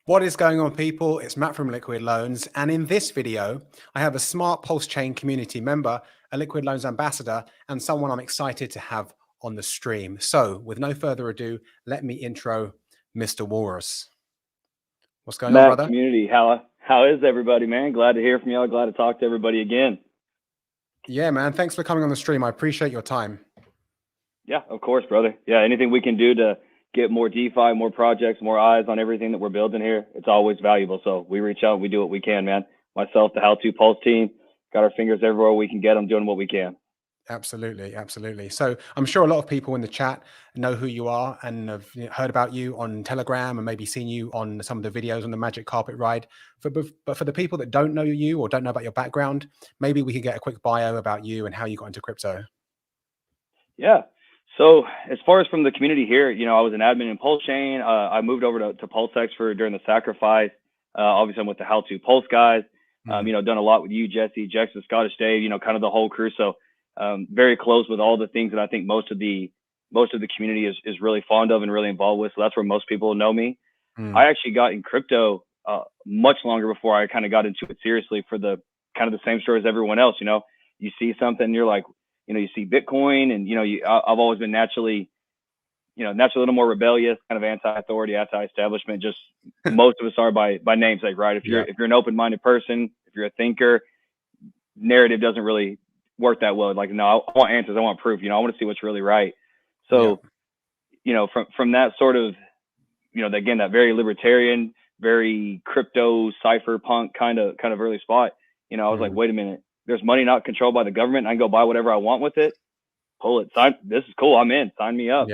What is going on, people? It's Matt from Liquid Loans, and in this video, I have a smart PulseChain community member, a Liquid Loans ambassador, and someone I'm excited to have on the stream. So, with no further ado, let me intro Mr. WaLLrus. What's going on, brother? Community, how is everybody, man? Glad to hear from y'all. Glad to talk to everybody again. Yeah, man. Thanks for coming on the stream. I appreciate your time. Yeah, of course, brother. Yeah, anything we can do to get more DeFi, more projects, more eyes on everything that we're building here, it's always valuable. So we reach out, we do what we can, man. Myself, the How To Pulse team, got our fingers everywhere we can get them, doing what we can. Absolutely, absolutely. So I'm sure a lot of people in the chat know who you are and have heard about you on Telegram and maybe seen you on some of the videos on the Magic Carpet Ride. But for the people that don't know you or don't know about your background, maybe we could get a quick bio about you and how you got into crypto. Yeah. So as far as from the community here, I was an admin in PulseChain. I moved over to PulseX during the sacrifice. Obviously, I'm with the How To Pulse guys. Done a lot with you, Jesse, Jex, the Scottish Dave. Kind of the whole crew. So very close with all the things that I think most of the community is really fond of and really involved with. So that's where most people know me. I actually got in crypto much longer before I kind of got into it seriously for the kind of the same story as everyone else. You see something, you're like, you see Bitcoin, and I've always been naturally a little more rebellious, kind of anti-authority, anti-establishment. Just most of us are by namesake, right? If you're an open-minded person, if you're a thinker, narrative doesn't really work that well. Like, no, I want answers, I want proof. I want to see what's really right. So, from that sort of, again, that very libertarian, very crypto cypherpunk kind of early spot. I was like, wait a minute. There's money not controlled by the government. I can go buy whatever I want with it. Pull it. Sign. This is cool. I'm in. Sign me up.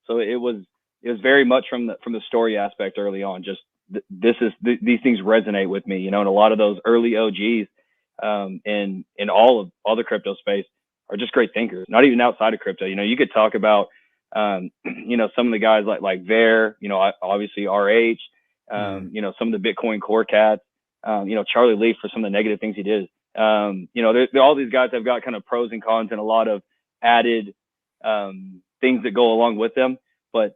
So it was very much from the story aspect early on. Just these things resonate with me. And a lot of those early OGs in all the crypto space are just great thinkers. Not even outside of crypto. You could talk about some of the guys like Ver. Obviously RH. Some of the Bitcoin core cats. Charlie Leaf for some of the negative things he did. All these guys have got kind of pros and cons and a lot of added things that go along with them, but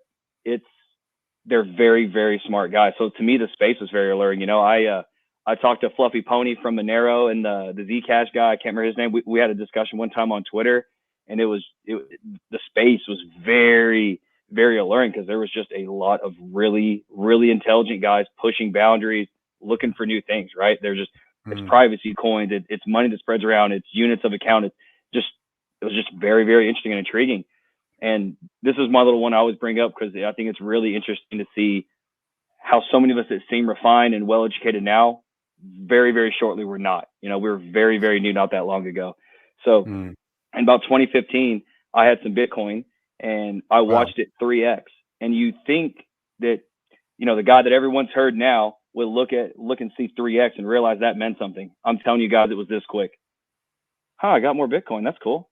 they're very, very smart guys. So to me, the space was very alluring. I talked to Fluffy Pony from Monero and the Zcash guy. I can't remember his name. We had a discussion one time on Twitter, and the space was very, very alluring because there was just a lot of really, really intelligent guys pushing boundaries, looking for new things, right? They're just, it's privacy coins, it's money that spreads around, it's units of account. It was just very, very interesting and intriguing. And this is my little one I always bring up because I think it's really interesting to see how so many of us that seem refined and well-educated now, very, very shortly we're not. We were very, very new not that long ago. So in about 2015, I had some Bitcoin and I watched it 3x. And you think that, the guy that everyone's heard now would look and see 3x and realize that meant something. I'm telling you guys, it was this quick. I got more Bitcoin. That's cool.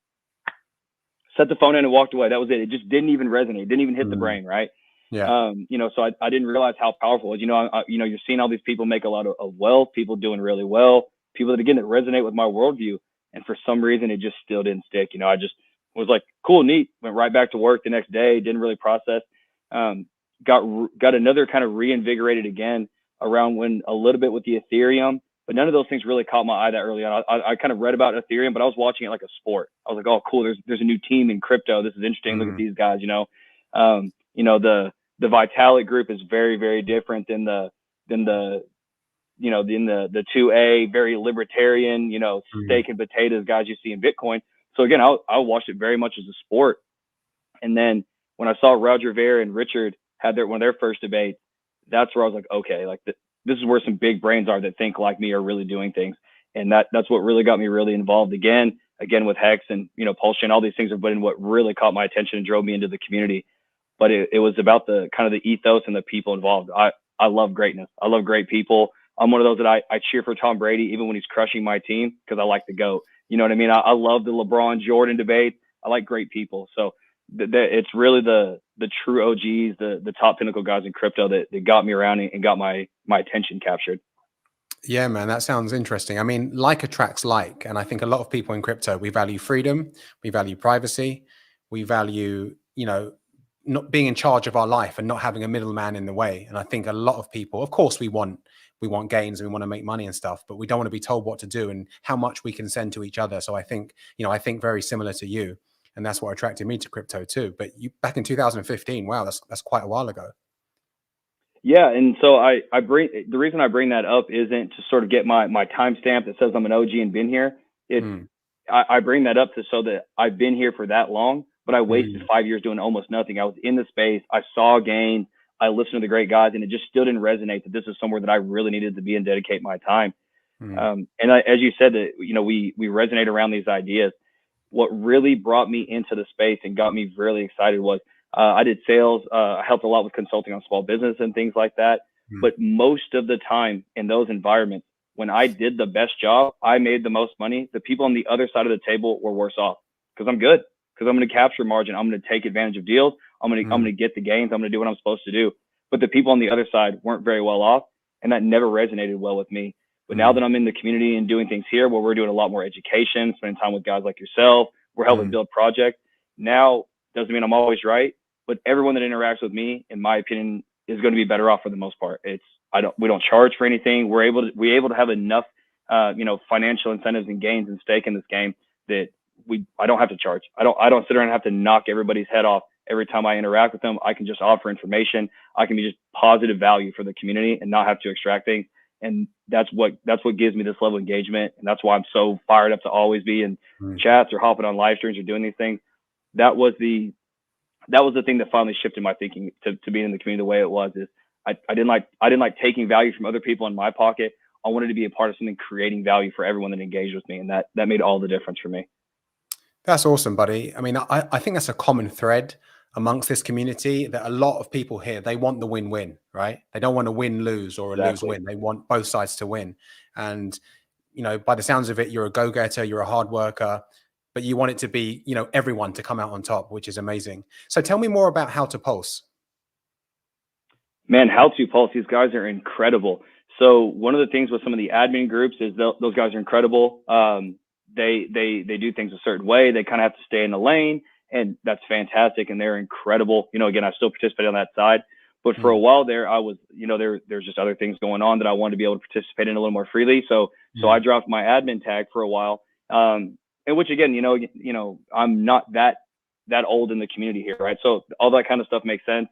Set the phone in and walked away. That was it. It just didn't even resonate. It didn't even hit the brain, right? Yeah. So I didn't realize how powerful it was. You're seeing all these people make a lot of wealth, people doing really well, people that, again, that resonate with my worldview. And for some reason, it just still didn't stick. I just was like, cool, neat. Went right back to work the next day. Didn't really process. Got another kind of reinvigorated again around when a little bit with the Ethereum, but none of those things really caught my eye that early on. I kind of read about Ethereum, but I was watching it like a sport. I was like, oh, cool. There's a new team in crypto. This is interesting. Look at these guys, the Vitalik group is very, very different than the 2A, very libertarian, steak and potatoes guys you see in Bitcoin. So again, I watched it very much as a sport. And then when I saw Roger Ver and Richard had one of their first debates, that's where I was like, okay, like this is where some big brains are that think like me are really doing things. And that's what really got me really involved again with Hex and, PulseChain, all these things have been what really caught my attention and drove me into the community. But it was about the kind of the ethos and the people involved. I love greatness. I love great people. I'm one of those that I cheer for Tom Brady, even when he's crushing my team, because I like the GOAT. You know what I mean? I love the LeBron Jordan debate. I like great people. So it's really the true OGs, the top pinnacle guys in crypto that got me around and got my attention captured. Yeah, man, that sounds interesting. I mean, like attracts like, and I think a lot of people in crypto, we value freedom, we value privacy, we value, not being in charge of our life and not having a middleman in the way. And I think a lot of people, of course, we want gains and we want to make money and stuff, but we don't want to be told what to do and how much we can send to each other. So I think, I think very similar to you, and that's what attracted me to crypto too. But you back in 2015, wow, that's quite a while ago. Yeah, and so I bring the reason I bring that up isn't to sort of get my timestamp that says I'm an OG and been here. It's I bring that up to so that I've been here for that long, but I wasted 5 years doing almost nothing. I was in the space, I saw gains, I listened to the great guys, and it just still didn't resonate that this is somewhere that I really needed to be and dedicate my time. As you said, that we resonate around these ideas. What really brought me into the space and got me really excited was I did sales. I helped a lot with consulting on small business and things like that. But most of the time in those environments, when I did the best job, I made the most money. The people on the other side of the table were worse off because I'm good, because I'm going to capture margin. I'm going to take advantage of deals. I'm going to get the gains. I'm going to do what I'm supposed to do. But the people on the other side weren't very well off, and that never resonated well with me. But now that I'm in the community and doing things here where we're doing a lot more education, spending time with guys like yourself, we're helping build projects. Now, doesn't mean I'm always right, but everyone that interacts with me, in my opinion, is going to be better off for the most part. We don't charge for anything. We're able to have enough, financial incentives and gains and stake in this game that I don't have to charge. I don't sit around and have to knock everybody's head off every time I interact with them. I can just offer information. I can be just positive value for the community and not have to extract things. And that's what gives me this level of engagement. And that's why I'm so fired up to always be in chats or hopping on live streams or doing these things. That was the thing that finally shifted my thinking to being in the community the way it was. Is I didn't like taking value from other people in my pocket. I wanted to be a part of something creating value for everyone that engaged with me. And that made all the difference for me. That's awesome, buddy. I mean, I think that's a common thread amongst this community, that a lot of people here, they want the win-win, right? They don't want to win-lose or a lose-win. They want both sides to win. And, by the sounds of it, you're a go-getter, you're a hard worker, but you want it to be, everyone to come out on top, which is amazing. So tell me more about How to Pulse. Man, How to Pulse, these guys are incredible. So one of the things with some of the admin groups is those guys are incredible. They do things a certain way. They kind of have to stay in the lane, and that's fantastic. And they're incredible. Again, I still participate on that side, but for a while there, I was, there's just other things going on that I wanted to be able to participate in a little more freely. So I dropped my admin tag for a while. And which again, I'm not that old in the community here, right? So all that kind of stuff makes sense.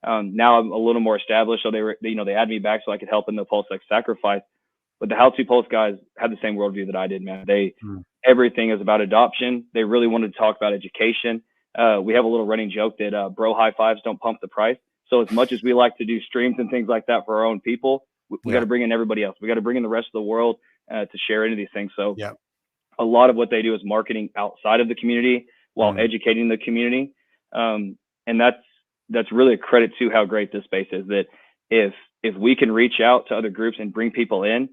Now I'm a little more established, so they add me back so I could help in the PulseX sacrifice. But the How to Pulse guys had the same worldview that I did, man. Everything is about adoption. They really wanted to talk about education. We have a little running joke that bro high fives don't pump the price. So as much as we like to do streams and things like that for our own people, we got to bring in everybody else. We got to bring in the rest of the world to share into these things. So a lot of what they do is marketing outside of the community while educating the community. And that's really a credit to how great this space is, that if we can reach out to other groups and bring people in,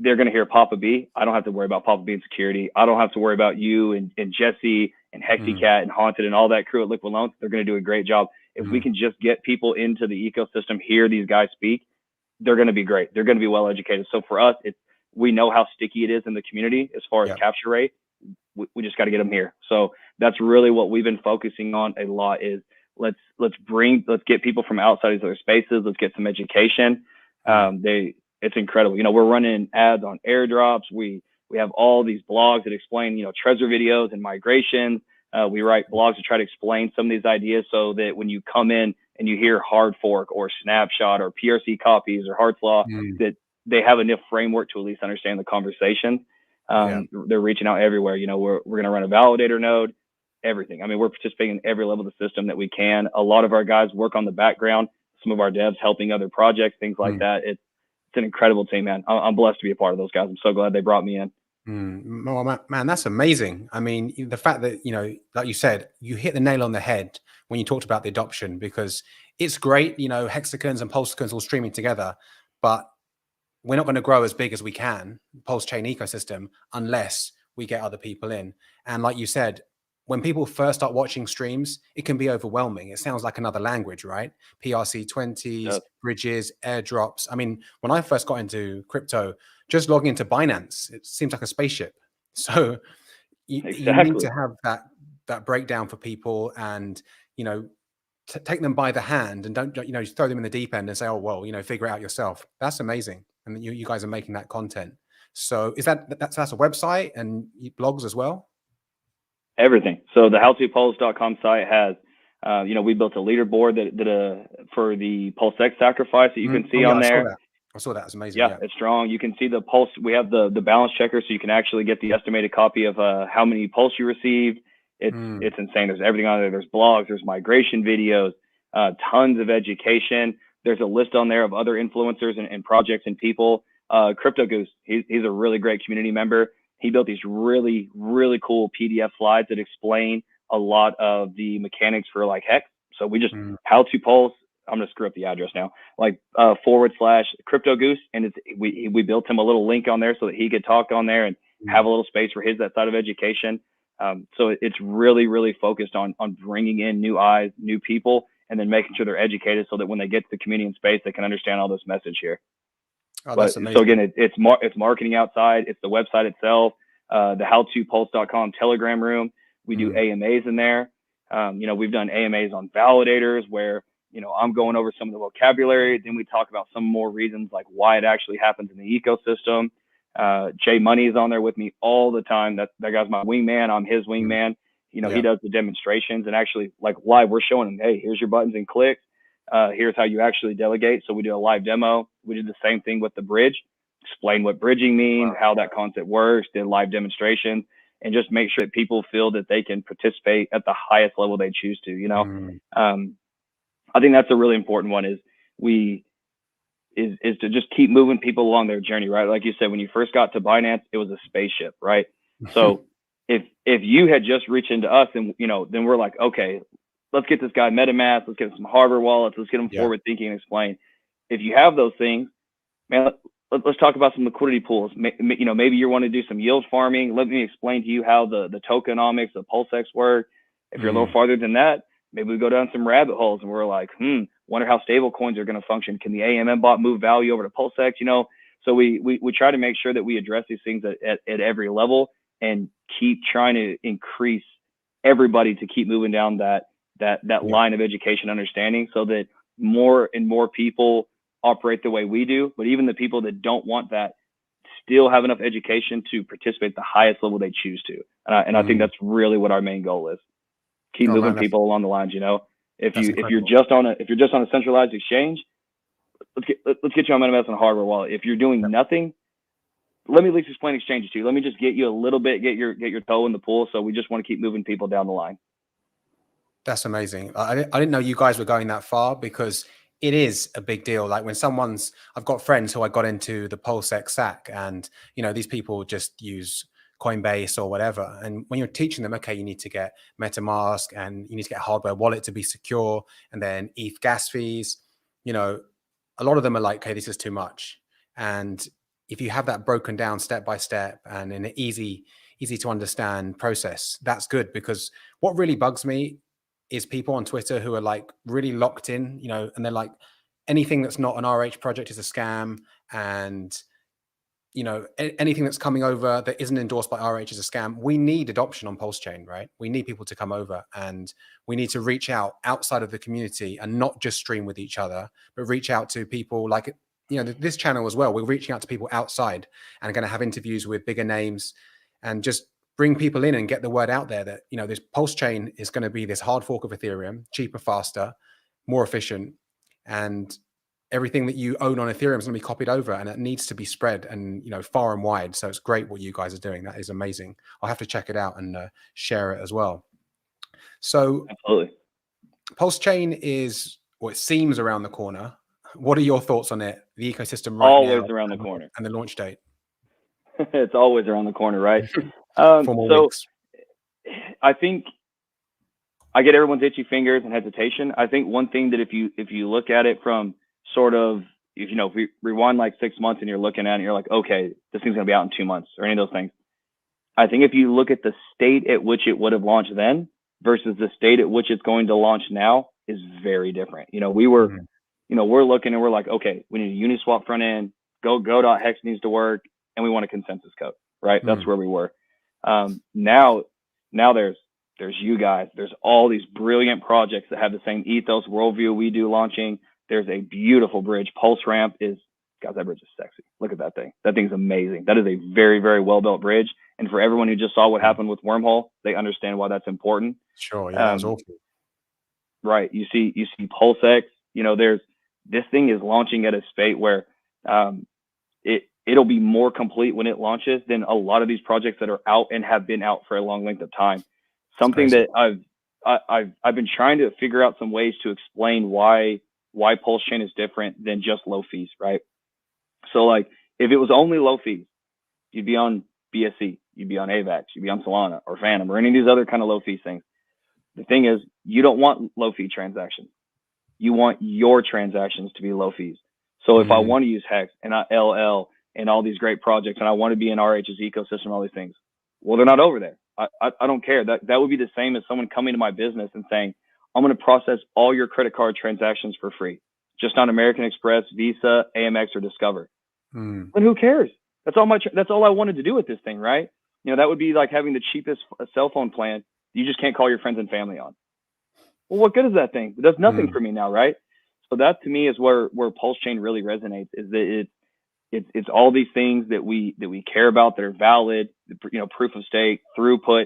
they're going to hear Papa B. I don't have to worry about Papa B and security. I don't have to worry about you and Jesse and HexiCat and Haunted and all that crew at Liquid Loans. They're going to do a great job. If we can just get people into the ecosystem, hear these guys speak, they're going to be great. They're going to be well educated. So for us, we know how sticky it is in the community as far as capture rate. We just got to get them here. So that's really what we've been focusing on a lot, is let's get people from outside these other spaces. Let's get some education. It's incredible. We're running ads on airdrops. We have all these blogs that explain, treasure videos and migration. We write blogs to try to explain some of these ideas so that when you come in and you hear hard fork or snapshot or PRC copies or Hart's Law, that they have enough framework to at least understand the conversation. They're reaching out everywhere. We're going to run a validator node, everything. I mean, we're participating in every level of the system that we can. A lot of our guys work on the background. Some of our devs helping other projects, things like that. It's an incredible team, man. I'm blessed to be a part of those guys. I'm so glad they brought me in. Well, man, that's amazing. I mean, the fact that, like you said, you hit the nail on the head when you talked about the adoption, because it's great, hexagons and pulsicons all streaming together, but we're not going to grow as big as we can, PulseChain ecosystem, unless we get other people in. And like you said, when people first start watching streams, it can be overwhelming. It sounds like another language, right? PRC20s, bridges, airdrops. I mean, when I first got into crypto, just logging into Binance, it seems like a spaceship. So you need to have that breakdown for people. And, take them by the hand and don't, you know, throw them in the deep end and say, oh, well, you know, figure it out yourself. That's amazing. And you guys are making that content. So is that's a website and blogs as well? Everything. So the howtopulse.com site has, you know, we built a leaderboard for the PulseX sacrifice that you can see on there. I saw that. It's amazing. Yeah, it's strong. You can see the pulse. We have the balance checker, so you can actually get the estimated copy of how many pulse you received. It's insane. There's everything on there. There's blogs. There's migration videos. Tons of education. There's a list on there of other influencers and projects and people. Crypto Goose. He's a really great community member. He built these really, really cool PDF slides that explain a lot of the mechanics for like Hex. So we just how to pulse. I'm gonna screw up the address now. Like / Crypto Goose, and we built him a little link on there so that he could talk on there and have a little space for that side of education. So it's really, really focused on bringing in new eyes, new people, and then making sure they're educated so that when they get to the community and space, they can understand all this message here. Oh, that's amazing. So again, it's marketing outside. It's the website itself, the howtopulse.com Telegram room. We do AMAs in there. You know, we've done AMAs on validators where, you know, I'm going over some of the vocabulary. Then we talk about some more reasons like why it actually happens in the ecosystem. Jay Money is on there with me all the time. That guy's my wingman. I'm his wingman. You know, he does the demonstrations and actually like live, we're showing him, hey, here's your buttons and clicks. Here's how you actually delegate. So we do a live demo. We did the same thing with the bridge, explain what bridging means, how that concept works, did live demonstrations, and just make sure that people feel that they can participate at the highest level they choose to, you know. I think that's a really important one is to just keep moving people along their journey, right? Like you said, when you first got to Binance, it was a spaceship, right? So if you had just reached into us and, you know, then we're like, okay, let's get this guy MetaMask, let's get him some hardware wallets, let's get him forward thinking and explain. If you have those things, man, let's talk about some liquidity pools. You know, maybe you want to do some yield farming. Let me explain to you how the tokenomics of PulseX work. If you're a little farther than that, maybe we go down some rabbit holes and we're like, wonder how stable coins are going to function. Can the AMM bot move value over to PulseX? You know, so we try to make sure that we address these things at every level and keep trying to increase everybody to keep moving down that line of education understanding so that more and more people operate the way we do. But even the people that don't want that still have enough education to participate at the highest level they choose to. And I think that's really what our main goal is. Keep moving people along the lines, you know. If you're just on a centralized exchange, let's get you on MetaMask and a hardware wallet. If you're doing nothing, let me at least explain exchanges to you. Let me just get you a little bit, get your toe in the pool. So we just want to keep moving people down the line. That's amazing. I didn't know you guys were going that far because it is a big deal. Like when I've got friends who I got into the PulseX SAC and, you know, these people just use Coinbase or whatever. And when you're teaching them, okay, you need to get MetaMask and you need to get a hardware wallet to be secure and then ETH gas fees, you know, a lot of them are like, okay, this is too much. And if you have that broken down step by step and in an easy to understand process, that's good. Because what really bugs me is people on Twitter who are like really locked in, you know, and they're like, anything that's not an RH project is a scam. And, you know, anything that's coming over that isn't endorsed by RH is a scam. We need adoption on PulseChain, right? We need people to come over and we need to reach out outside of the community and not just stream with each other, but reach out to people like, you know, this channel as well. We're reaching out to people outside and going to have interviews with bigger names and just bring people in and get the word out there that, you know, this PulseChain is going to be this hard fork of Ethereum, cheaper, faster, more efficient. And everything that you own on Ethereum is going to be copied over and it needs to be spread and, you know, far and wide. So it's great what you guys are doing. That is amazing. I'll have to check it out and share it as well. So absolutely. PulseChain is, well, it seems around the corner. What are your thoughts on it? The ecosystem always around the corner and the launch date. It's always around the corner, right? Weeks. I think I get everyone's itchy fingers and hesitation. I think one thing that if you look at it from sort of, if we rewind like 6 months and you're looking at it and you're like, okay, this thing's going to be out in 2 months or any of those things. I think if you look at the state at which it would have launched then versus the state at which it's going to launch now is very different. We were, we're looking and we're like, okay, we need a Uniswap front end, go.hex needs to work, and we want a consensus code, right? That's where we were. Now there's there's you guys, there's all these brilliant projects that have the same ethos, worldview we do launching. There's a beautiful bridge. Pulse Ramp is, guys, that bridge is sexy. Look at that thing. That thing's amazing. That is a very, very well-built bridge. And for everyone who just saw what happened with Wormhole, they understand why that's important. Sure, yeah, that was awful. Right. You see PulseX, you know, this thing is launching at a state where it'll be more complete when it launches than a lot of these projects that are out and have been out for a long length of time. Something that I've been trying to figure out some ways to explain why PulseChain is different than just low fees, right? So like if it was only low fees, you'd be on BSC, you'd be on AVAX, you'd be on Solana or Phantom or any of these other kind of low fee things. The thing is, you don't want low fee transactions. You want your transactions to be low fees. So if I want to use Hex and LL and all these great projects and I want to be in RH's ecosystem, all these things, well, they're not over there. I don't care. That would be the same as someone coming to my business and saying, I'm going to process all your credit card transactions for free, just on American Express, Visa, Amex, or Discover. But who cares? That's all I wanted to do with this thing, right? You know, that would be like having the cheapest cell phone plan. You just can't call your friends and family on. Well, what good is that thing? It does nothing for me now, right? So that to me is where PulseChain really resonates, is that it's all these things that we care about that are valid, you know, proof of stake, throughput,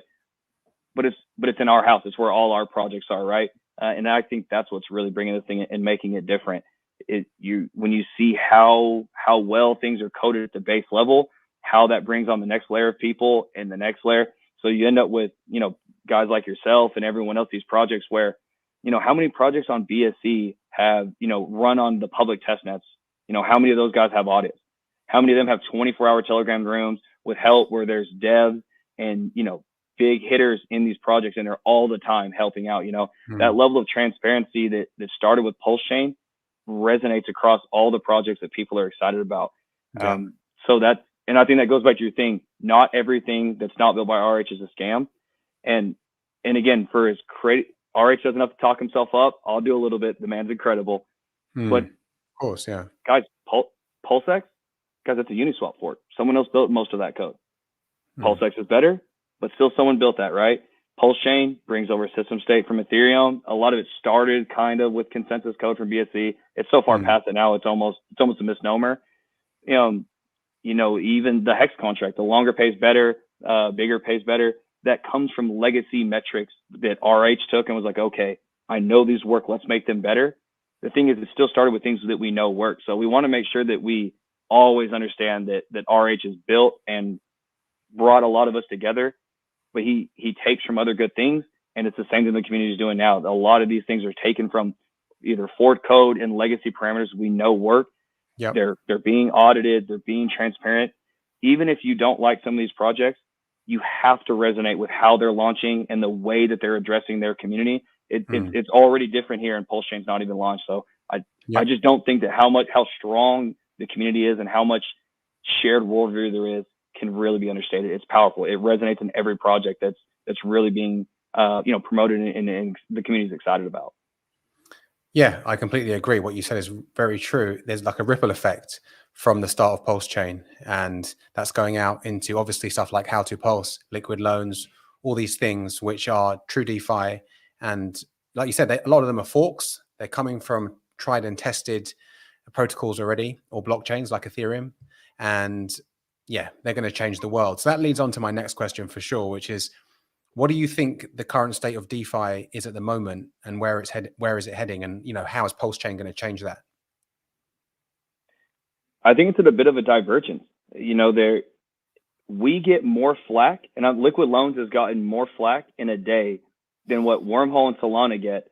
but it's in our house. It's where all our projects are, right? And I think that's what's really bringing this thing and making it different. When you see how well things are coded at the base level, how that brings on the next layer of people and the next layer. So you end up with, you know, guys like yourself and everyone else, these projects where, you know, how many projects on BSC have, you know, run on the public test nets? You know, how many of those guys have audits? How many of them have 24-hour Telegram rooms with help where there's devs and, you know, big hitters in these projects and they're all the time helping out? You know, that level of transparency that started with PulseChain resonates across all the projects that people are excited about. So and I think that goes back to your thing. Not everything that's not built by RH is a scam. And again, for his credit, RH doesn't have to talk himself up. I'll do a little bit. The man's incredible. But of course, yeah. Guys, PulseX, guys, that's a Uniswap fork. Someone else built most of that code. PulseX is better, but still someone built that, right? PulseChain brings over system state from Ethereum. A lot of it started kind of with consensus code from BSC. It's so far past it now. It's almost a misnomer. You know, even the Hex contract, the longer pays better, bigger pays better. That comes from legacy metrics that RH took and was like, okay, I know these work. Let's make them better. The thing is, it still started with things that we know work. So we want to make sure that we always understand that RH is built and brought a lot of us together, but he takes from other good things. And it's the same thing the community is doing now. A lot of these things are taken from either fork code and legacy parameters we know work. They're being audited. They're being transparent. Even if you don't like some of these projects, you have to resonate with how they're launching and the way that they're addressing their community. It's already different here, and PulseChain's not even launched. So I just don't think that how strong the community is and how much shared worldview there is can really be understated. It's powerful. It resonates in every project that's really being promoted and the community is excited about. Yeah, I completely agree. What you said is very true. There's like a ripple effect from the start of PulseChain, and that's going out into obviously stuff like How to Pulse, liquid loans, all these things which are true DeFi. And like you said, a lot of them are forks. They're coming from tried and tested protocols already, or blockchains like Ethereum. And yeah, they're going to change the world. So that leads on to my next question for sure, which is, what do you think the current state of DeFi is at the moment, and where is it heading? And, you know, how is PulseChain going to change that? I think it's at a bit of a divergence. You know, we get more flack, and Liquid Loans has gotten more flack in a day than what Wormhole and Solana get.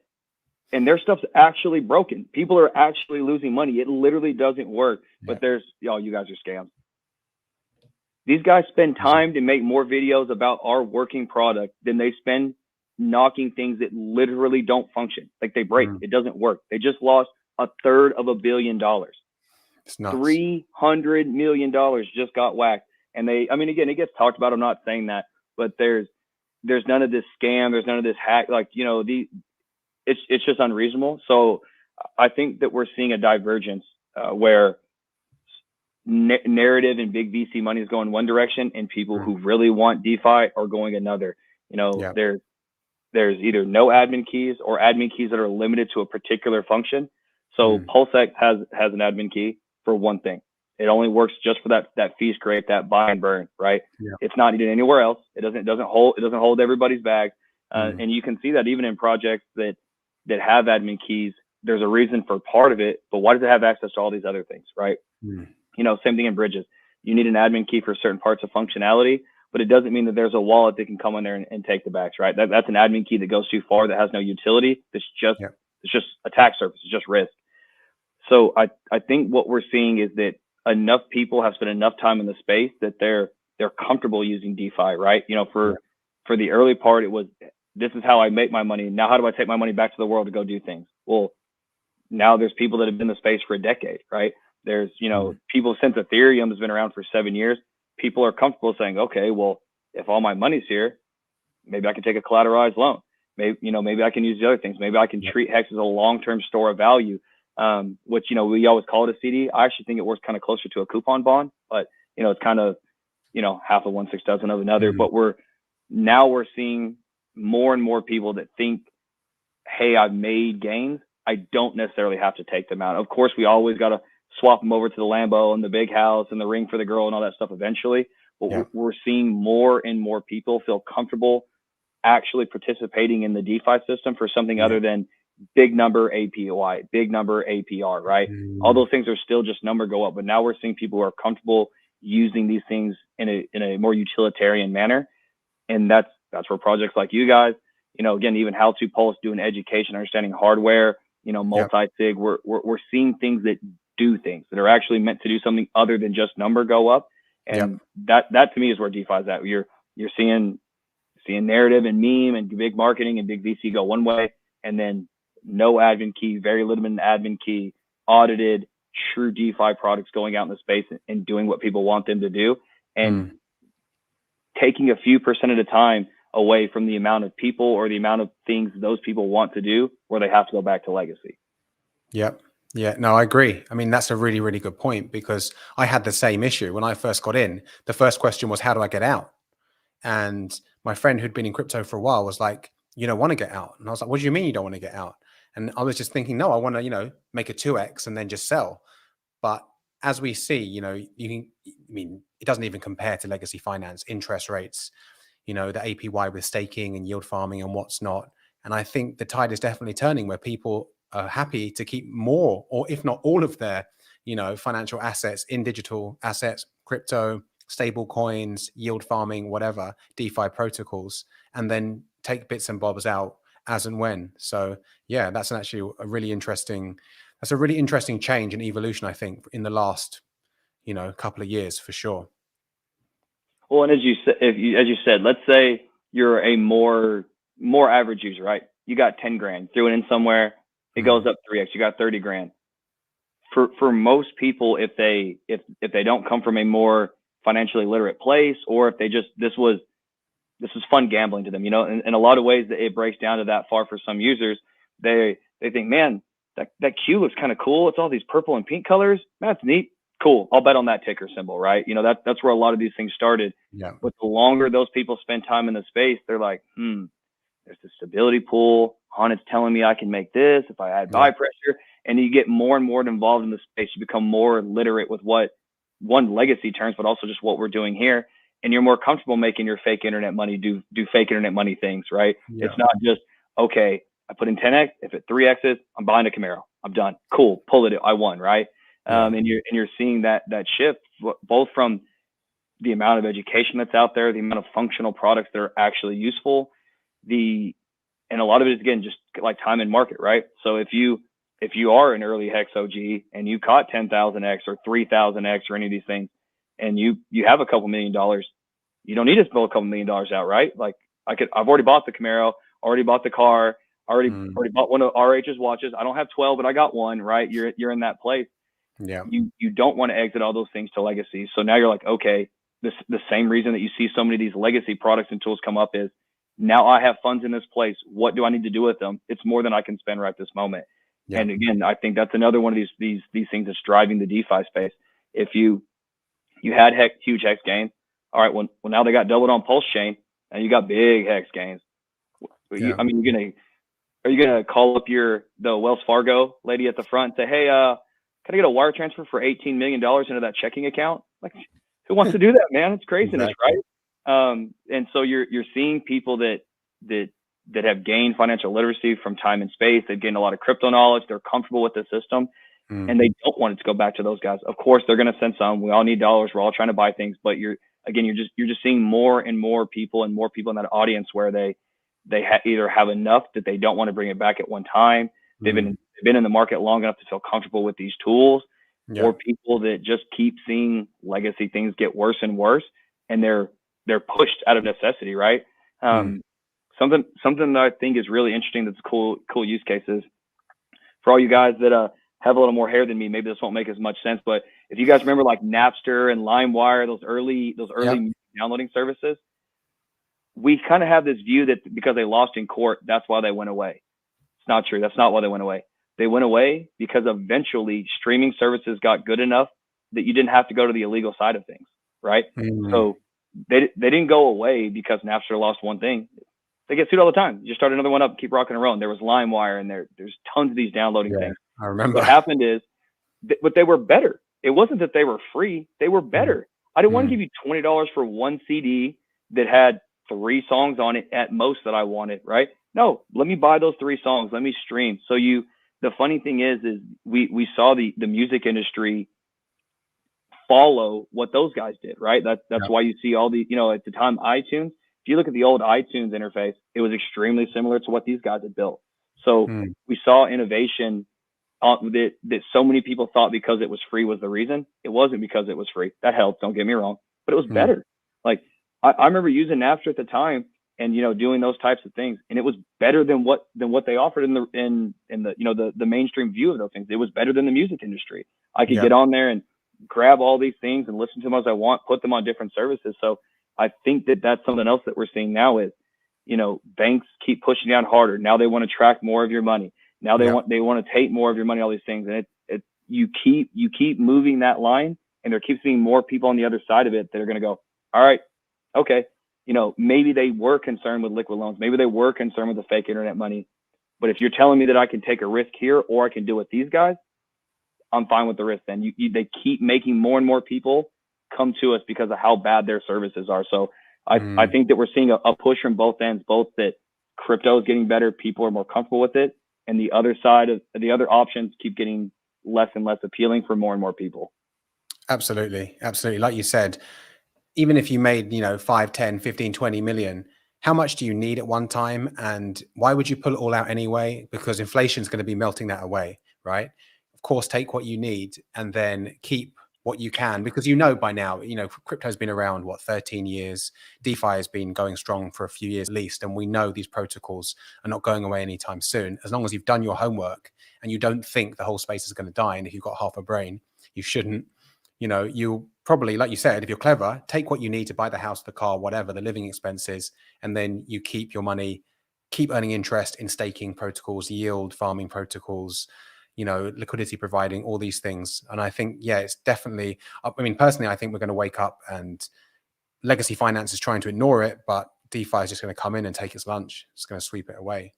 And their stuff's actually broken. People are actually losing money. It literally doesn't work. But you guys are scams. These guys spend time to make more videos about our working product than they spend knocking things that literally don't function. Like they break. It doesn't work. They just lost $333 million. It's nuts. $300 million just got whacked. And again, it gets talked about. I'm not saying that, but there's none of this scam. There's none of this hack. Like, you know, it's just unreasonable. So I think that we're seeing a divergence where narrative and big VC money is going one direction, and people who really want DeFi are going another. You know, there's either no admin keys or admin keys that are limited to a particular function. So PulseX has an admin key for one thing. It only works just for that feast create, that buy and burn, right? Yeah. It's not needed anywhere else. It doesn't hold everybody's bag. And you can see that even in projects that have admin keys, there's a reason for part of it, but why does it have access to all these other things, right? You know, same thing in bridges. You need an admin key for certain parts of functionality, but it doesn't mean that there's a wallet that can come in there and take the backs, right? That's an admin key that goes too far, that has no utility. It's just attack surface. It's just risk. So I think what we're seeing is that enough people have spent enough time in the space that they're comfortable using DeFi, right? You know, for the early part, it was, this is how I make my money. Now, how do I take my money back to the world to go do things? Well, now there's people that have been in the space for a decade, right? There's, you know, people since Ethereum has been around for 7 years. People are comfortable saying, okay, well, if all my money's here, maybe I can take a collateralized loan. Maybe I can use the other things. Maybe I can treat Hex as a long-term store of value, which, you know, we always call it a CD. I actually think it works kind of closer to a coupon bond, but, you know, it's kind of, you know, half of one, 6 dozen of another. But we're seeing more and more people that think, hey, I've made gains. I don't necessarily have to take them out. Of course, we always got to swap them over to the Lambo and the big house and the ring for the girl and all that stuff eventually. But we're seeing more and more people feel comfortable actually participating in the DeFi system for something other than big number APY, big number APR, right? All those things are still just number go up, but now we're seeing people who are comfortable using these things in a more utilitarian manner. And that's where projects like you guys, you know, again, even How to Pulse, doing education, understanding hardware, you know, multi-sig, we're seeing things that do things that are actually meant to do something other than just number go up. And that to me is where DeFi is at. You're seeing narrative and meme and big marketing and big VC go one way, and then no admin key, very limited admin key, audited, true DeFi products going out in the space and doing what people want them to do, and taking a few percent at a time away from the amount of people or the amount of things those people want to do where they have to go back to legacy. Yeah, no, I agree. I mean, that's a really, really good point, because I had the same issue when I first got in. The first question was, how do I get out? And my friend who'd been in crypto for a while was like, you don't want to get out. And I was like, what do you mean you don't want to get out? And I was just thinking, no, I want to, you know, make a 2x and then just sell. But as we see, you know, I mean, it doesn't even compare to legacy finance, interest rates, you know, the APY with staking and yield farming and what's not. And I think the tide is definitely turning, where people are happy to keep more, or if not all of their, you know, financial assets in digital assets, crypto, stable coins, yield farming, whatever, DeFi protocols, and then take bits and bobs out as and when. So yeah, that's actually a really interesting change and evolution, I think, in the last, you know, couple of years for sure. Well, and as you said, let's say you're a more average user, right? You got 10 grand, threw it in somewhere, it goes up 3x, you got 30 grand. For most people, if they don't come from a more financially literate place, or if they just, this was fun gambling to them, you know, in a lot of ways that it breaks down to that far for some users, they think, man, that Q looks kind of cool. It's all these purple and pink colors. That's neat. Cool. I'll bet on that ticker symbol, right? You know, that's where a lot of these things started. Yeah. But the longer those people spend time in the space, they're like, there's the stability pool. Honet's telling me I can make this if I add buy pressure. And you get more and more involved in the space. You become more literate with what one legacy terms, but also just what we're doing here. And you're more comfortable making your fake internet money do fake internet money things, right? Yeah. It's not just, okay, I put in 10x. If it 3x's, I'm buying a Camaro. I'm done. Cool. Pull it. I won, right? Yeah. And you're seeing that shift, both from the amount of education that's out there, the amount of functional products that are actually useful, and a lot of it is, again, just like time and market, right? So if you are an early Hex OG and you caught 10,000x or 3,000x or any of these things, and you have a couple $1 million, you don't need to spill a couple $1 million out, right? Like I've already bought the Camaro, already bought the car, already bought one of RH's watches. I don't have 12, but I got one, right? You're in that place. Yeah. You don't want to exit all those things to legacy. So now you're like, okay, the same reason that you see so many of these legacy products and tools come up is, now I have funds in this place. What do I need to do with them? It's more than I can spend right this moment. Yeah. And again, I think that's another one of these things that's driving the DeFi space. If you had huge Hex gains, all right, well now they got doubled on PulseChain and you got big Hex gains. Yeah. I mean, are you gonna call up the Wells Fargo lady at the front and say, hey, can I get a wire transfer for $18 million into that checking account? Like, who wants to do that, man? It's craziness, Exactly. right? And so you're seeing people that have gained financial literacy from time and space. They've gained a lot of crypto knowledge. They're comfortable with the system, and they don't want it to go back to those guys. Of course, they're going to send some. We all need dollars. We're all trying to buy things, but you're just seeing more and more people in that audience where they either have enough that they don't want to bring it back at one time. They've been in the market long enough to feel comfortable with these tools, or people that just keep seeing legacy things get worse and worse, and they're pushed out of necessity, right? Something that I think is really interesting, that's cool use cases for all you guys that have a little more hair than me. Maybe this won't make as much sense, but if you guys remember like Napster and LimeWire, those early downloading services, we kind of have this view that because they lost in court, that's why they went away. It's not true. That's not why they went away. They went away because eventually streaming services got good enough that you didn't have to go to the illegal side of things, right? So they didn't go away because Napster lost one thing. They get sued all the time. You just start another one up, keep rocking and rolling. There was LimeWire, and there's tons of these downloading things. I remember. What happened is, but they were better. It wasn't that they were free. They were better. I didn't want to give you $20 for one CD that had 3 songs on it at most that I wanted, right? No, let me buy those 3 songs. Let me stream. So the funny thing is we saw the music industry follow what those guys did, right? That's why you see all the, at the time, iTunes, if you look at the old iTunes interface, it was extremely similar to what these guys had built. So we saw innovation that so many people thought because it was free was the reason. It wasn't because it was free. That helped, don't get me wrong, but it was better. Like I remember using Napster at the time and, doing those types of things, and it was better than what they offered in the mainstream view of those things. It was better than the music industry. I could get on there and grab all these things and listen to them as I want, put them on different services. So I think that's something else that we're seeing now is, banks keep pushing down harder. Now they want to track more of your money. Now they want to take more of your money, all these things. And you keep moving that line, and there keeps being more people on the other side of it that are going to go, all right, okay. Maybe they were concerned with liquid loans. Maybe they were concerned with the fake internet money. But if you're telling me that I can take a risk here or I can do it with these guys, I'm fine with the risk. Then they keep making more and more people come to us because of how bad their services are. So I think that we're seeing a push from both ends, both that crypto is getting better, people are more comfortable with it, and the other side of the other options keep getting less and less appealing for more and more people. Absolutely. Like you said, even if you made, 5, 10, 15, 20 million, how much do you need at one time? And why would you pull it all out anyway? Because inflation is going to be melting that away, right? Of course, take what you need and then keep what you can, because by now, crypto's been around, 13 years. DeFi has been going strong for a few years at least. And we know these protocols are not going away anytime soon. As long as you've done your homework and you don't think the whole space is going to die. And if you've got half a brain, you shouldn't. You probably, like you said, if you're clever, take what you need to buy the house, the car, whatever, the living expenses, and then you keep your money, keep earning interest in staking protocols, yield farming protocols, liquidity providing, all these things. And I think, it's definitely, personally, I think we're going to wake up and legacy finance is trying to ignore it, but DeFi is just going to come in and take its lunch. It's going to sweep it away.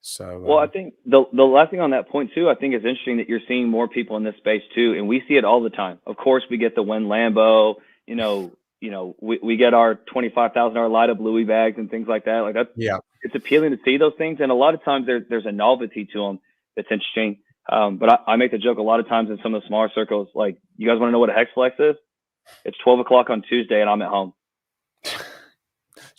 So, well, I think the last thing on that point too, I think it's interesting that you're seeing more people in this space too, and we see it all the time. Of course, we get the Win Lambo, we get our $25,000 light up Louis bags and things like that. Like that's it's appealing to see those things, and a lot of times there's a novelty to them that's interesting. But I make the joke a lot of times in some of the smaller circles, like, you guys want to know what a hex flex is? It's 12 o'clock on Tuesday and I'm at home.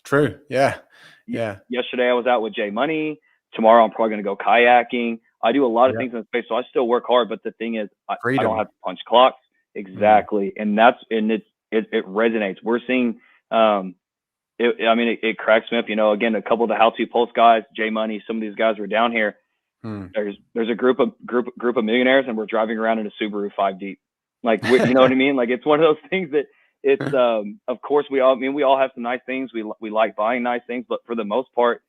True. Yeah. Yesterday I was out with Jay Money. Tomorrow I'm probably going to go kayaking. I do a lot of things in the space, so I still work hard. But the thing is, I don't have to punch clocks. Exactly. And it resonates. We're seeing, it cracks me up, again, a couple of the how-to pulse guys, Jay Money, some of these guys were down here. There's a group of millionaires, and we're driving around in a Subaru 5 deep. Like, you know what I mean? Like, it's one of those things that it's, of course we all have some nice things. We like buying nice things, but for the most part,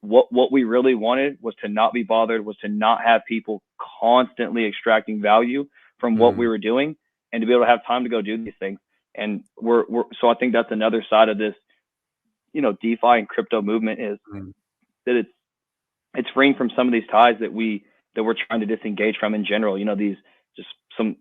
what we really wanted was to not be bothered, was to not have people constantly extracting value from what we were doing, and to be able to have time to go do these things. And so I think that's another side of this, DeFi and crypto movement is that it's freeing from some of these ties that we're trying to disengage from in general. You know, these just some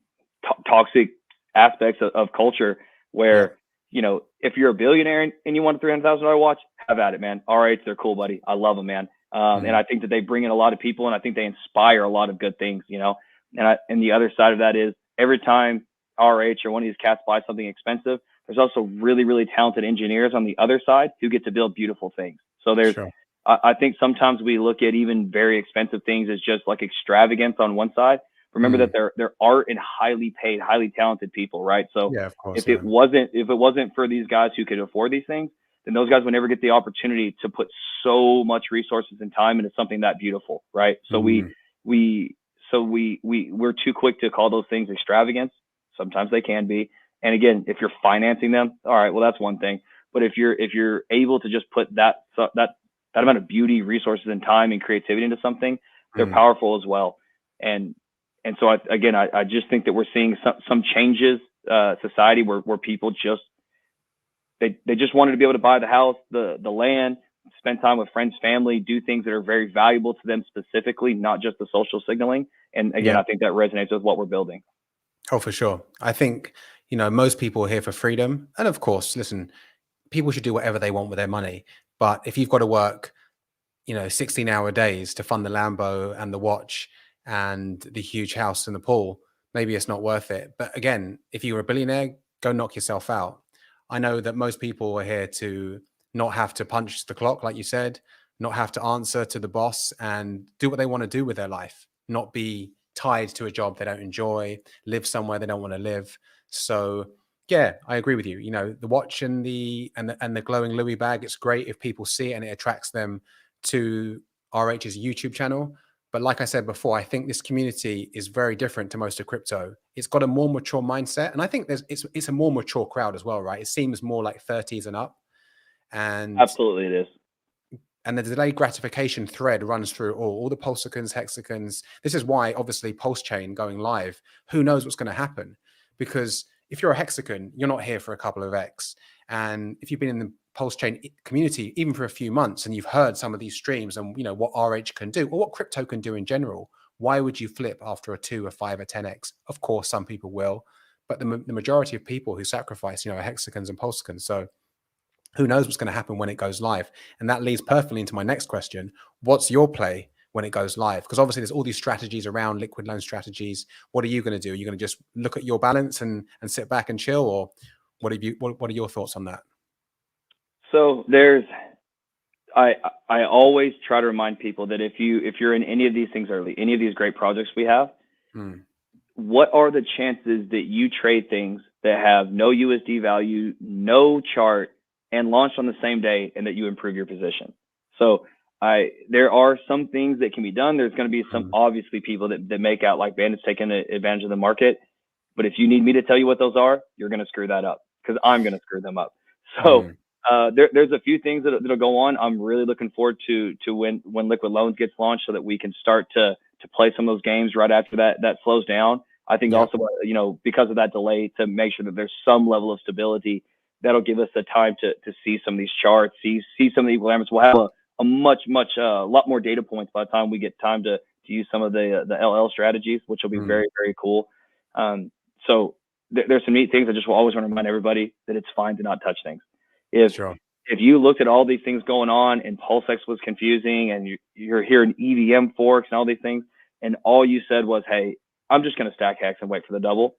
toxic aspects of culture where, you know, if you're a billionaire and you want a $300,000 watch, have at it, man. All right, they're cool, buddy. I love them, man. And I think that they bring in a lot of people, and I think they inspire a lot of good things, you know. And the other side of that is every time RH or one of these cats buy something expensive, there's also really, really talented engineers on the other side who get to build beautiful things. So there's, I think sometimes we look at even very expensive things as just like extravagance on one side. Remember that there are and highly paid, highly talented people, right? So of course, if it wasn't for these guys who could afford these things, then those guys would never get the opportunity to put so much resources and time into something that beautiful, right? So we're too quick to call those things extravagance. Sometimes they can be. And again, if you're financing them, all right, well, that's one thing. But if you're able to just put that amount of beauty, resources, and time and creativity into something, they're powerful as well. And so I just think that we're seeing some changes, society where people just they just wanted to be able to buy the house, the land, spend time with friends, family, do things that are very valuable to them specifically, not just the social signaling. And again, I think that resonates with what we're building. Oh, for sure. I think, you know, most people are here for freedom. And of course, listen, people should do whatever they want with their money. But if you've got to work, you know, 16-hour days to fund the Lambo and the watch and the huge house and the pool, maybe it's not worth it. But again, if you're a billionaire, go knock yourself out. I know that most people are here to not have to punch the clock, like you said, not have to answer to the boss and do what they want to do with their life, not be tied to a job they don't enjoy, live somewhere they don't want to live. So yeah, I agree with you. You know, the watch and the glowing Louis bag, it's great if people see it and it attracts them to RH's YouTube channel. But like I said before, I think this community is very different to most of crypto. It's got a more mature mindset. And I think it's a more mature crowd as well, right? It seems more like 30s and up. And absolutely it is. And the delayed gratification thread runs through all the pulsicans, hexagons. This is why, obviously, PulseChain going live, who knows what's going to happen? Because if you're a hexagon, you're not here for a couple of X. And if you've been in the PulseChain community, even for a few months, and you've heard some of these streams and, you know, what RH can do, or what crypto can do in general, why would you flip after a 2, a 5, a 10X? Of course, some people will. But the majority of people who sacrifice, you know, are hexagons and pulsicans. So who knows what's going to happen when it goes live? And that leads perfectly into my next question. What's your play when it goes live? Because obviously there's all these strategies around liquid loan strategies. What are you going to do? Are you going to just look at your balance and sit back and chill? Or what are your thoughts on that? So I always try to remind people that if you're in any of these things early, any of these great projects we have, what are the chances that you trade things that have no USD value, no chart, and launched on the same day, and that you improve your position? So there are some things that can be done. There's going to be some obviously people that make out like bandits taking advantage of the market. But if you need me to tell you what those are, you're going to screw that up, because I'm going to screw them up. So there's a few things that'll go on. I'm really looking forward to when Liquid Loans gets launched, so that we can start to play some of those games right after that slows down. I think also, you know, because of that delay, to make sure that there's some level of stability, that'll give us the time to see some of these charts, see some of the equilibriums. We'll have a lot more data points by the time we get time to use some of the LL strategies, which will be very, very cool. So there's some neat things. I just will always want to remind everybody that it's fine to not touch things. If you looked at all these things going on and PulseX was confusing, and you're hearing EVM forks and all these things, and all you said was, hey, I'm just going to stack hex and wait for the double,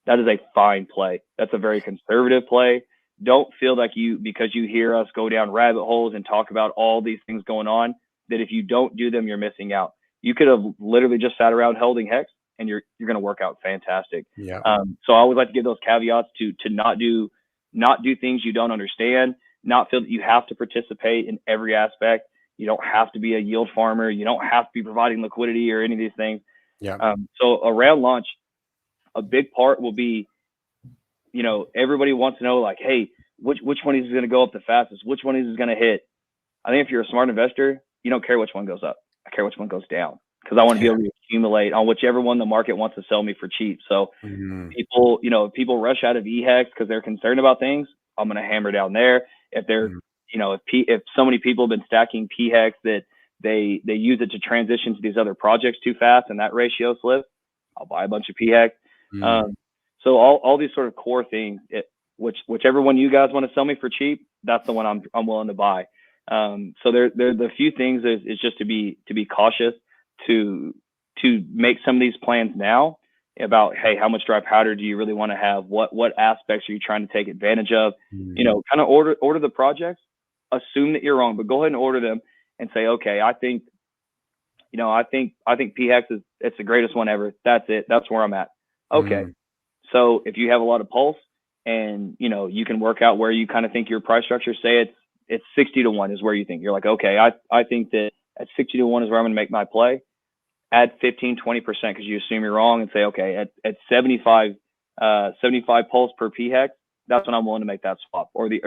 that is a fine play. That's a very conservative play. Don't feel like because you hear us go down rabbit holes and talk about all these things going on, that if you don't do them, you're missing out. You could have literally just sat around holding hex, and you're going to work out fantastic. So I always like to give those caveats to not do things you don't understand, not feel that you have to participate in every aspect. You don't have to be a yield farmer. You don't have to be providing liquidity or any of these things. So around launch, a big part will be, you know, everybody wants to know, like, hey, which one is going to go up the fastest? Which one is going to hit? I think if you're a smart investor, you don't care which one goes up. I care which one goes down, because I want to be able to accumulate on whichever one the market wants to sell me for cheap. So people rush out of EHEX because they're concerned about things. I'm going to hammer down there. If they're, if so many people have been stacking PHEX that they use it to transition to these other projects too fast, and that ratio slips, I'll buy a bunch of PHEX. So all these sort of core things, whichever one you guys want to sell me for cheap, that's the one I'm willing to buy. So there the few things is just to be cautious, to make some of these plans now about, hey, how much dry powder do you really want to have? What aspects are you trying to take advantage of? You know, kind of order the projects, assume that you're wrong, but go ahead and order them and say, okay, I think PHEX it's the greatest one ever. That's it. That's where I'm at. Okay. So if you have a lot of pulse and, you know, you can work out where you kind of think your price structure, say it's 60 to 1 is where you think. You're like, okay, I think that at 60 to 1 is where I'm going to make my play. Add 15, 20% because you assume you're wrong, and say, okay, at 75 pulse per PHEX, that's when I'm willing to make that swap, or the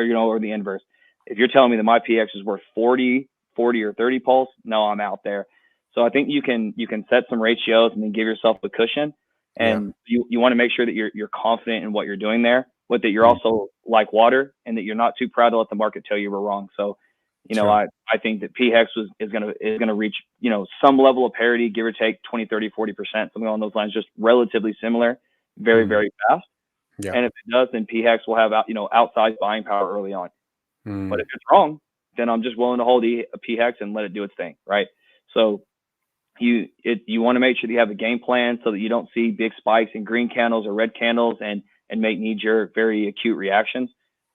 inverse. If you're telling me that my PHEX is worth 40 or 30 pulse, no, I'm out there. So I think you can set some ratios and then give yourself a cushion. And you want to make sure that you're confident in what you're doing there, but that you're also like water, and that you're not too proud to let the market tell you we're wrong. So, you know, I think that PHEX is gonna reach, you know, some level of parity, give or take 20, 30, 40%, something along those lines, just relatively similar, very, very fast. And if it does, then PHEX will have outsized buying power early on. But if it's wrong, then I'm just willing to hold a PHEX and let it do its thing, right? So you want to make sure that you have a game plan so that you don't see big spikes in green candles or red candles and make knee-jerk, very acute reactions.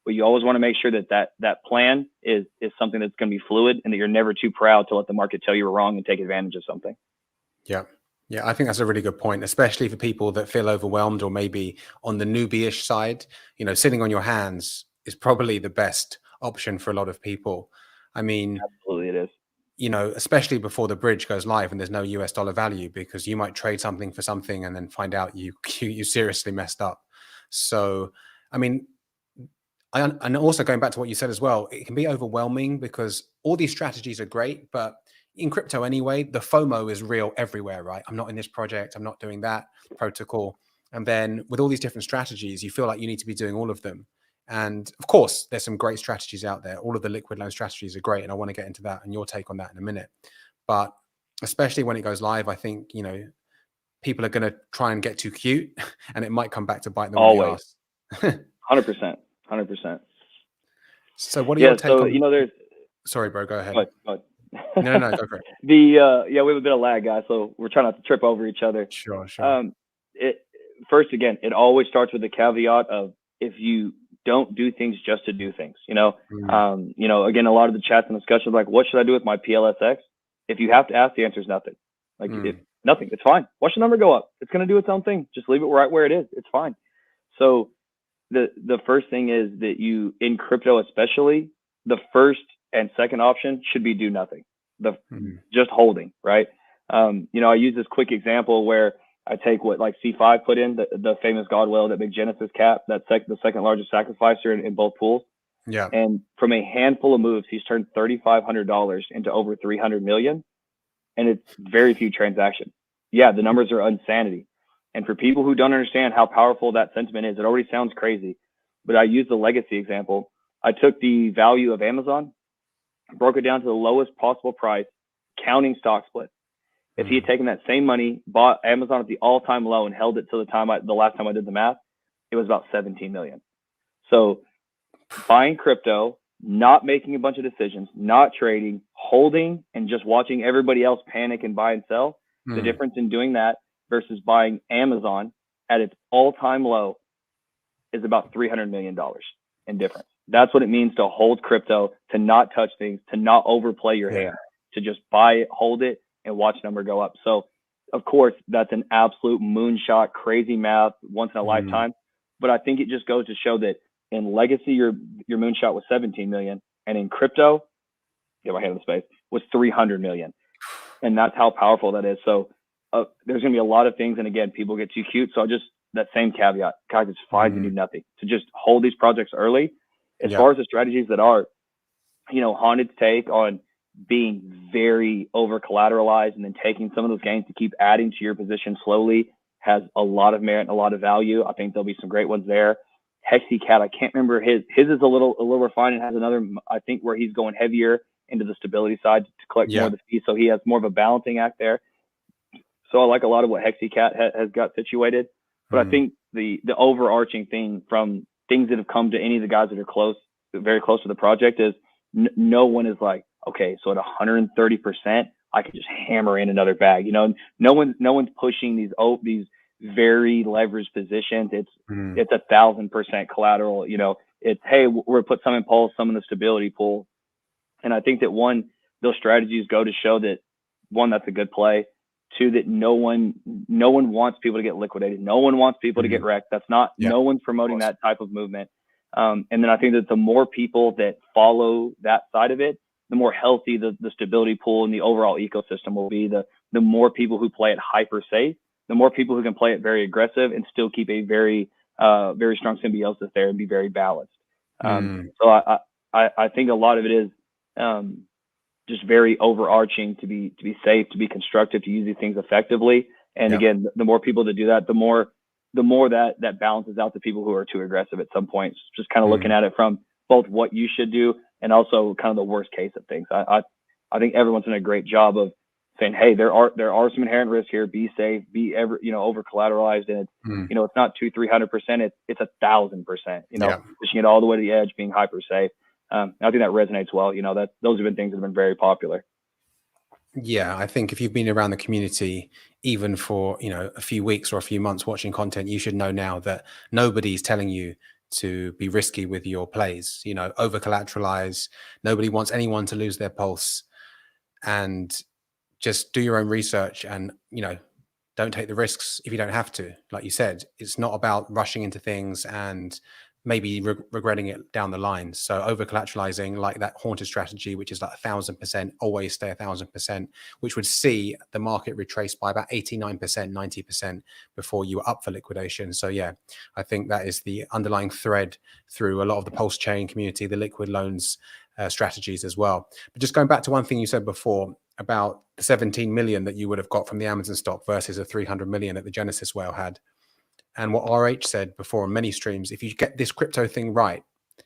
But you always want to make sure that plan is something that's going to be fluid, and that you're never too proud to let the market tell you we're wrong and take advantage of something. Yeah, I think that's a really good point, especially for people that feel overwhelmed or maybe on the newbie-ish side. You know, sitting on your hands is probably the best option for a lot of people. I mean, absolutely it is. You know, especially before the bridge goes live and there's no US dollar value, because you might trade something for something and then find out you seriously messed up. So, I mean, and also going back to what you said as well, it can be overwhelming because all these strategies are great, but in crypto anyway, the FOMO is real everywhere, right? I'm not in this project, I'm not doing that protocol. And then with all these different strategies, you feel like you need to be doing all of them. And of course, there's some great strategies out there. All of the liquid loan strategies are great. And I want to get into that and your take on that in a minute. But especially when it goes live, I think, you know, people are going to try and get too cute and it might come back to bite them in the ass. 100%. 100%. So what are your take on? You know, there's. Sorry, bro. Go ahead. Go ahead. No, go for it. We have a bit of lag, guys, so we're trying not to trip over each other. Sure. First, again, it always starts with the caveat of, if you don't do things just to do things, you know. Again, a lot of the chats and discussions like, what should I do with my PLSX? If you have to ask, the answer is nothing. Like, nothing. It's fine. Watch the number go up. It's going to do its own thing. Just leave it right where it is. It's fine. So the first thing is that you, in crypto especially, the first and second option should be do nothing. Just holding, right? I use this quick example where I take what like C5 put in, the famous God whale, that big Genesis cap, the second largest sacrificer in both pools. Yeah. And from a handful of moves, he's turned $3,500 into over 300 million. And it's very few transactions. Yeah, the numbers are insanity. And for people who don't understand how powerful that sentiment is, it already sounds crazy. But I use the legacy example. I took the value of Amazon, broke it down to the lowest possible price, counting stock split. If he had taken that same money, bought Amazon at the all-time low and held it till the last time I did the math, it was about 17 million. So buying crypto, not making a bunch of decisions, not trading, holding, and just watching everybody else panic and buy and sell, the difference in doing that versus buying Amazon at its all-time low is about $300 million in difference. That's what it means to hold crypto, to not touch things, to not overplay your hand, to just buy it, hold it, and watch number go up. So, of course, that's an absolute moonshot, crazy math, once in a lifetime. But I think it just goes to show that in legacy, your moonshot was 17 million, and in crypto, get my hand in the space, was 300 million. And that's how powerful that is. So there's going to be a lot of things. And again, people get too cute. So that same caveat, guys, it's fine to do nothing, to just hold these projects early. As far as the strategies that are, Haunted's take on being very over collateralized and then taking some of those gains to keep adding to your position slowly has a lot of merit and a lot of value. I think there'll be some great ones there. Hexy Cat, I can't remember his is a little refined and has another, I think, where he's going heavier into the stability side to collect more Yeah. of the fees. So he has more of a balancing act there. So I like a lot of what HexiCat has got situated. But I think the overarching thing from things that have come to any of the guys that are close, very close to the project, is no one is like, okay, so at 130%, I can just hammer in another bag. You know, no one's pushing these very leveraged positions. It's 1,000% collateral. You know, it's, hey, we're gonna put some in Pulse, some in the stability pool. And I think that one, those strategies go to show that, one, that's a good play. Two, that no one wants people to get liquidated. No one wants people to get wrecked. That's not, no one's promoting that type of movement. And then I think that the more people that follow that side of it, the more healthy the stability pool and the overall ecosystem will be. The more people who play it hyper safe, the more people who can play it very aggressive and still keep a very strong symbiosis there and be very balanced. So I think a lot of it is just very overarching to be safe, to be constructive, to use these things effectively. And again, the more people that do that, the more that balances out the people who are too aggressive at some points. Just kind of looking at it from both what you should do and also kind of the worst case of things. I think everyone's done a great job of saying, hey, there are some inherent risks here. Be safe, be over collateralized, and it's it's not 200-300%. It's 1,000%. Pushing it all the way to the edge, being hyper safe. I think that resonates well. Those have been things that have been very popular. Yeah, I think if you've been around the community even for a few weeks or a few months watching content, you should know now that nobody's telling you to be risky with your plays. Over collateralize. Nobody wants anyone to lose their pulse, and just do your own research and don't take the risks if you don't have to. Like you said, it's not about rushing into things and maybe regretting it down the line. So over collateralizing, like that haunted strategy, which is like 1,000%, always stay 1,000%, which would see the market retrace by about 89%, 90% before you were up for liquidation. So yeah, I think that is the underlying thread through a lot of the PulseChain community, the liquid loans strategies as well. But just going back to one thing you said before about the 17 million that you would have got from the Amazon stock versus the 300 million that the Genesis whale had. And what RH said before on many streams, if you get this crypto thing right,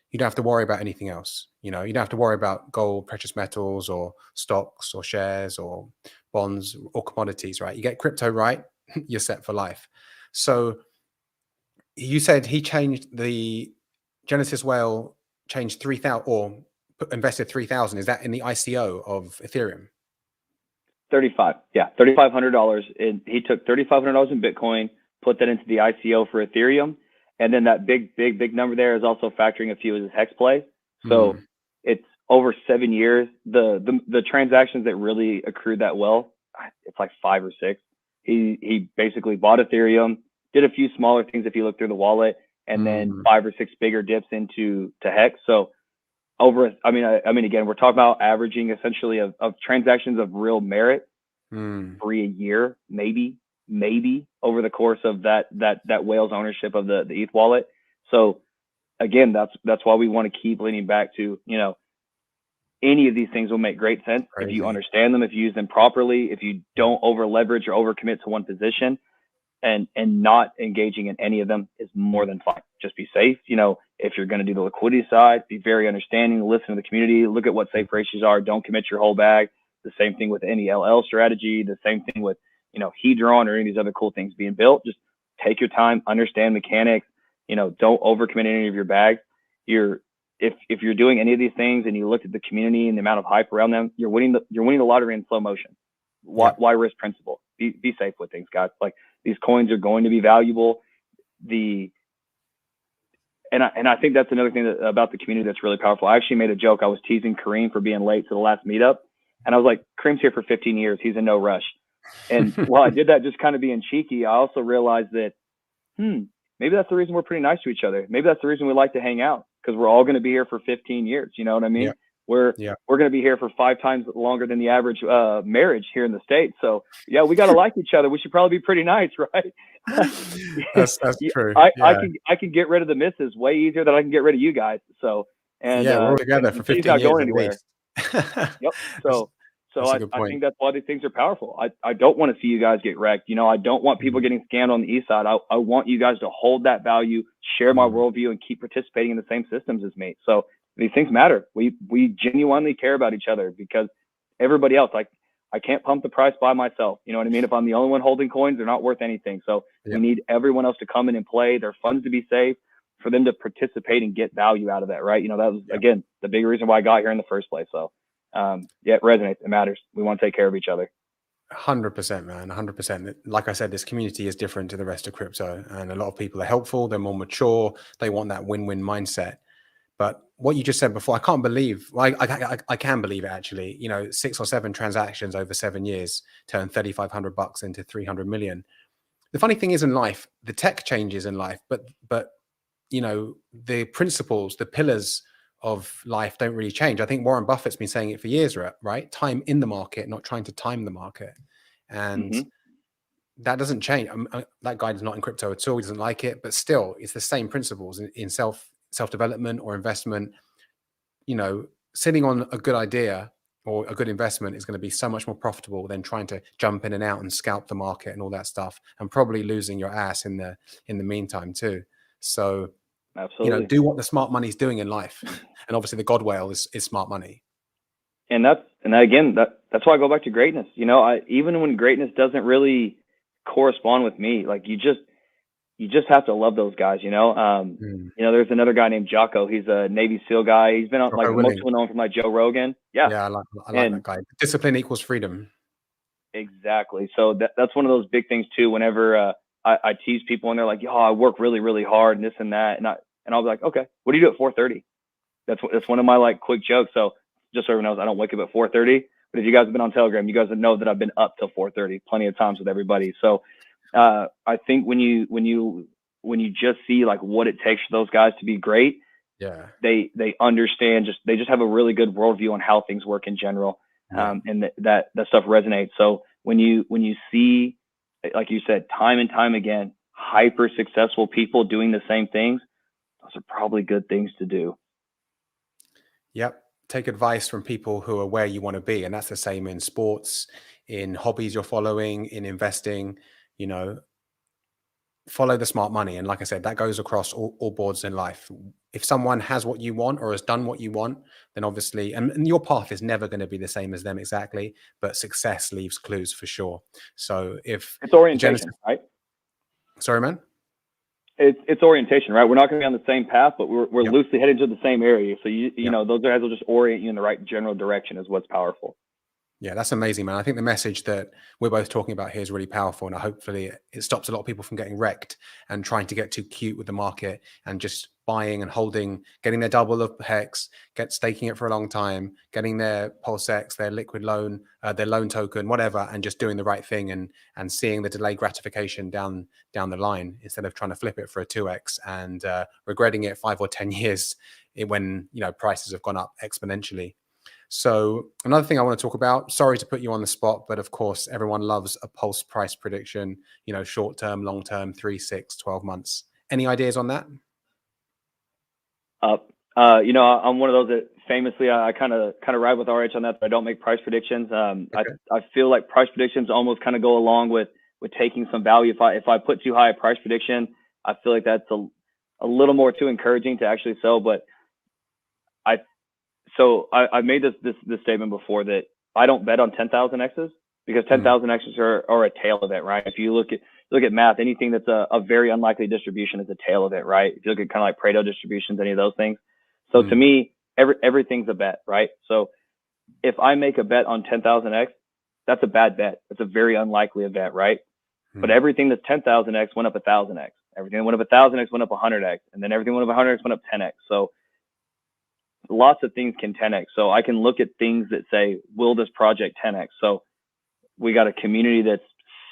you don't have to worry about anything else. You don't have to worry about gold, precious metals, or stocks, or shares, or bonds, or commodities, right? You get crypto right, you're set for life. So you said he changed the Genesis whale, changed 3,000 or invested 3,000. Is that in the ICO of Ethereum? 35, yeah, $3,500. He took $3,500 in Bitcoin, put that into the ICO for Ethereum. And then that big number there is also factoring a few of his hex plays. So it's over 7 years. The transactions that really accrued that well, it's like 5 or 6. He basically bought Ethereum, did a few smaller things if you look through the wallet, and then 5 or 6 bigger dips into hex. So I mean, again, we're talking about averaging essentially of transactions of real merit, 3 a year, maybe over the course of that whale's ownership of the ETH wallet. So again, that's why we want to keep leaning back to, any of these things will make great sense if you understand them, if you use them properly, if you don't over leverage or over commit to one position, and not engaging in any of them is more than fine. Just be safe. If you're going to do the liquidity side, be very understanding, listen to the community, look at what safe ratios are. Don't commit your whole bag. The same thing with any LL strategy, the same thing with, Hedron or any of these other cool things being built. Just take your time, understand mechanics, don't overcommit any of your bags. If you're doing any of these things and you look at the community and the amount of hype around them, you're winning the lottery in slow motion. Why risk principle? Be safe with things, guys. Like, these coins are going to be valuable. And I think that's another thing about the community that's really powerful. I actually made a joke. I was teasing Kareem for being late to the last meetup. And I was like, Kareem's here for 15 years. He's in no rush. And while I did that just kind of being cheeky, I also realized that, maybe that's the reason we're pretty nice to each other. Maybe that's the reason we like to hang out, because we're all going to be here for 15 years. You know what I mean? Yeah. We're going to be here for 5 times longer than the average marriage here in the States. So yeah, we got to like each other. We should probably be pretty nice, right? That's true. I can get rid of the misses way easier than I can get rid of you guys. So, and we're all together for 15 years going anywhere. Yep. So I think that's why these things are powerful. I don't want to see you guys get wrecked. I don't want people getting scammed on the east side. I want you guys to hold that value, share my worldview, and keep participating in the same systems as me. So these things matter. We genuinely care about each other, because everybody else, like, I can't pump the price by myself. You know what I mean? If I'm the only one holding coins, they're not worth anything. So we need everyone else to come in and play, their funds to be safe, for them to participate and get value out of that, right? You know, that was, again, the big reason why I got here in the first place. So it resonates. It matters. We want to take care of each other. 100%, man. 100%. Like I said, this community is different to the rest of crypto, and a lot of people are helpful. They're more mature. They want that win-win mindset. But what you just said before, I can't believe, well, I can believe it actually. You know, 6 or 7 transactions over 7 years turned $3,500 into 300 million. The funny thing is, in life, the tech changes in life, but you know, the principles, the pillars of life don't really change. I think Warren Buffett's been saying it for years, right? Time in the market, not trying to time the market. And that doesn't change. That guy is not in crypto at all. He doesn't like it, but still, it's the same principles in self-development or investment. You know, sitting on a good idea or a good investment is going to be so much more profitable than trying to jump in and out and scalp the market and all that stuff, and probably losing your ass in the meantime too. So, absolutely, you know, do what the smart money's doing in life. And obviously the God whale is smart money. And that's why I go back to greatness. You know, even when greatness doesn't really correspond with me, like, you just have to love those guys, you know. You know, there's another guy named Jocko. He's a Navy SEAL guy. He's been on, like, most people know him from, like, Joe Rogan. Yeah, I like that guy. Discipline equals freedom. Exactly. So that's one of those big things too. Whenever I tease people and they're like, "Yo, I work really, really hard and this and that," and I'll be like, "Okay, what do you do at 4:30?" That's one of my, like, quick jokes. So just so everyone knows, I don't wake up at 4:30. But if you guys have been on Telegram, you guys would know that I've been up till 4:30 plenty of times with everybody. So I think when you just see, like, what it takes for those guys to be great, they understand, they just have a really good worldview on how things work in general. And that stuff resonates. So when you see, like you said, time and time again, hyper successful people doing the same things, those are probably good things to do. Yep. Take advice from people who are where you want to be. And that's the same in sports, in hobbies you're following, in investing. You know, follow the smart money. And like I said, that goes across all boards in life. If someone has what you want or has done what you want, then obviously, and your path is never going to be the same as them exactly, but success leaves clues for sure. So if it's orientation, right? Sorry, man. It's orientation, right? We're not going to be on the same path, but we're loosely headed to the same area. So you know, those guys will just orient you in the right general direction is what's powerful. Yeah, that's amazing, man. I think the message that we're both talking about here is really powerful, and hopefully it stops a lot of people from getting wrecked and trying to get too cute with the market and just buying and holding, getting their double of hex, staking it for a long time, getting their PulseX, their liquid loan, their loan token, whatever, and just doing the right thing and seeing the delayed gratification down the line instead of trying to flip it for a 2x and regretting it 5 or 10 years when, you know, prices have gone up exponentially. So another thing I want to talk about, sorry to put you on the spot, but of course, everyone loves a pulse price prediction, you know, short term, long term, 3, 6, 12 months. Any ideas on that? You know, I'm one of those that famously, I kind of ride with RH on that, but I don't make price predictions. Okay. I feel like price predictions almost kind of go along with taking some value. If I put too high a price prediction, I feel like that's a little more too encouraging to actually sell. But I made this statement before that I don't bet on 10,000 X's because 10,000 X's are a tail event, right? If you look at math, anything that's a very unlikely distribution is a tail event, right? If you look at kind of like Pareto distributions, any of those things. So to me, everything's a bet, right? So if I make a bet on 10,000X, that's a bad bet. It's a very unlikely event, right? But everything that's 10,000X went up 1,000X. Everything that went up 1,000X went up 100X, and then everything went up 100X went up 10X. So lots of things can 10X. So I can look at things that say, will this project 10X? So we got a community that's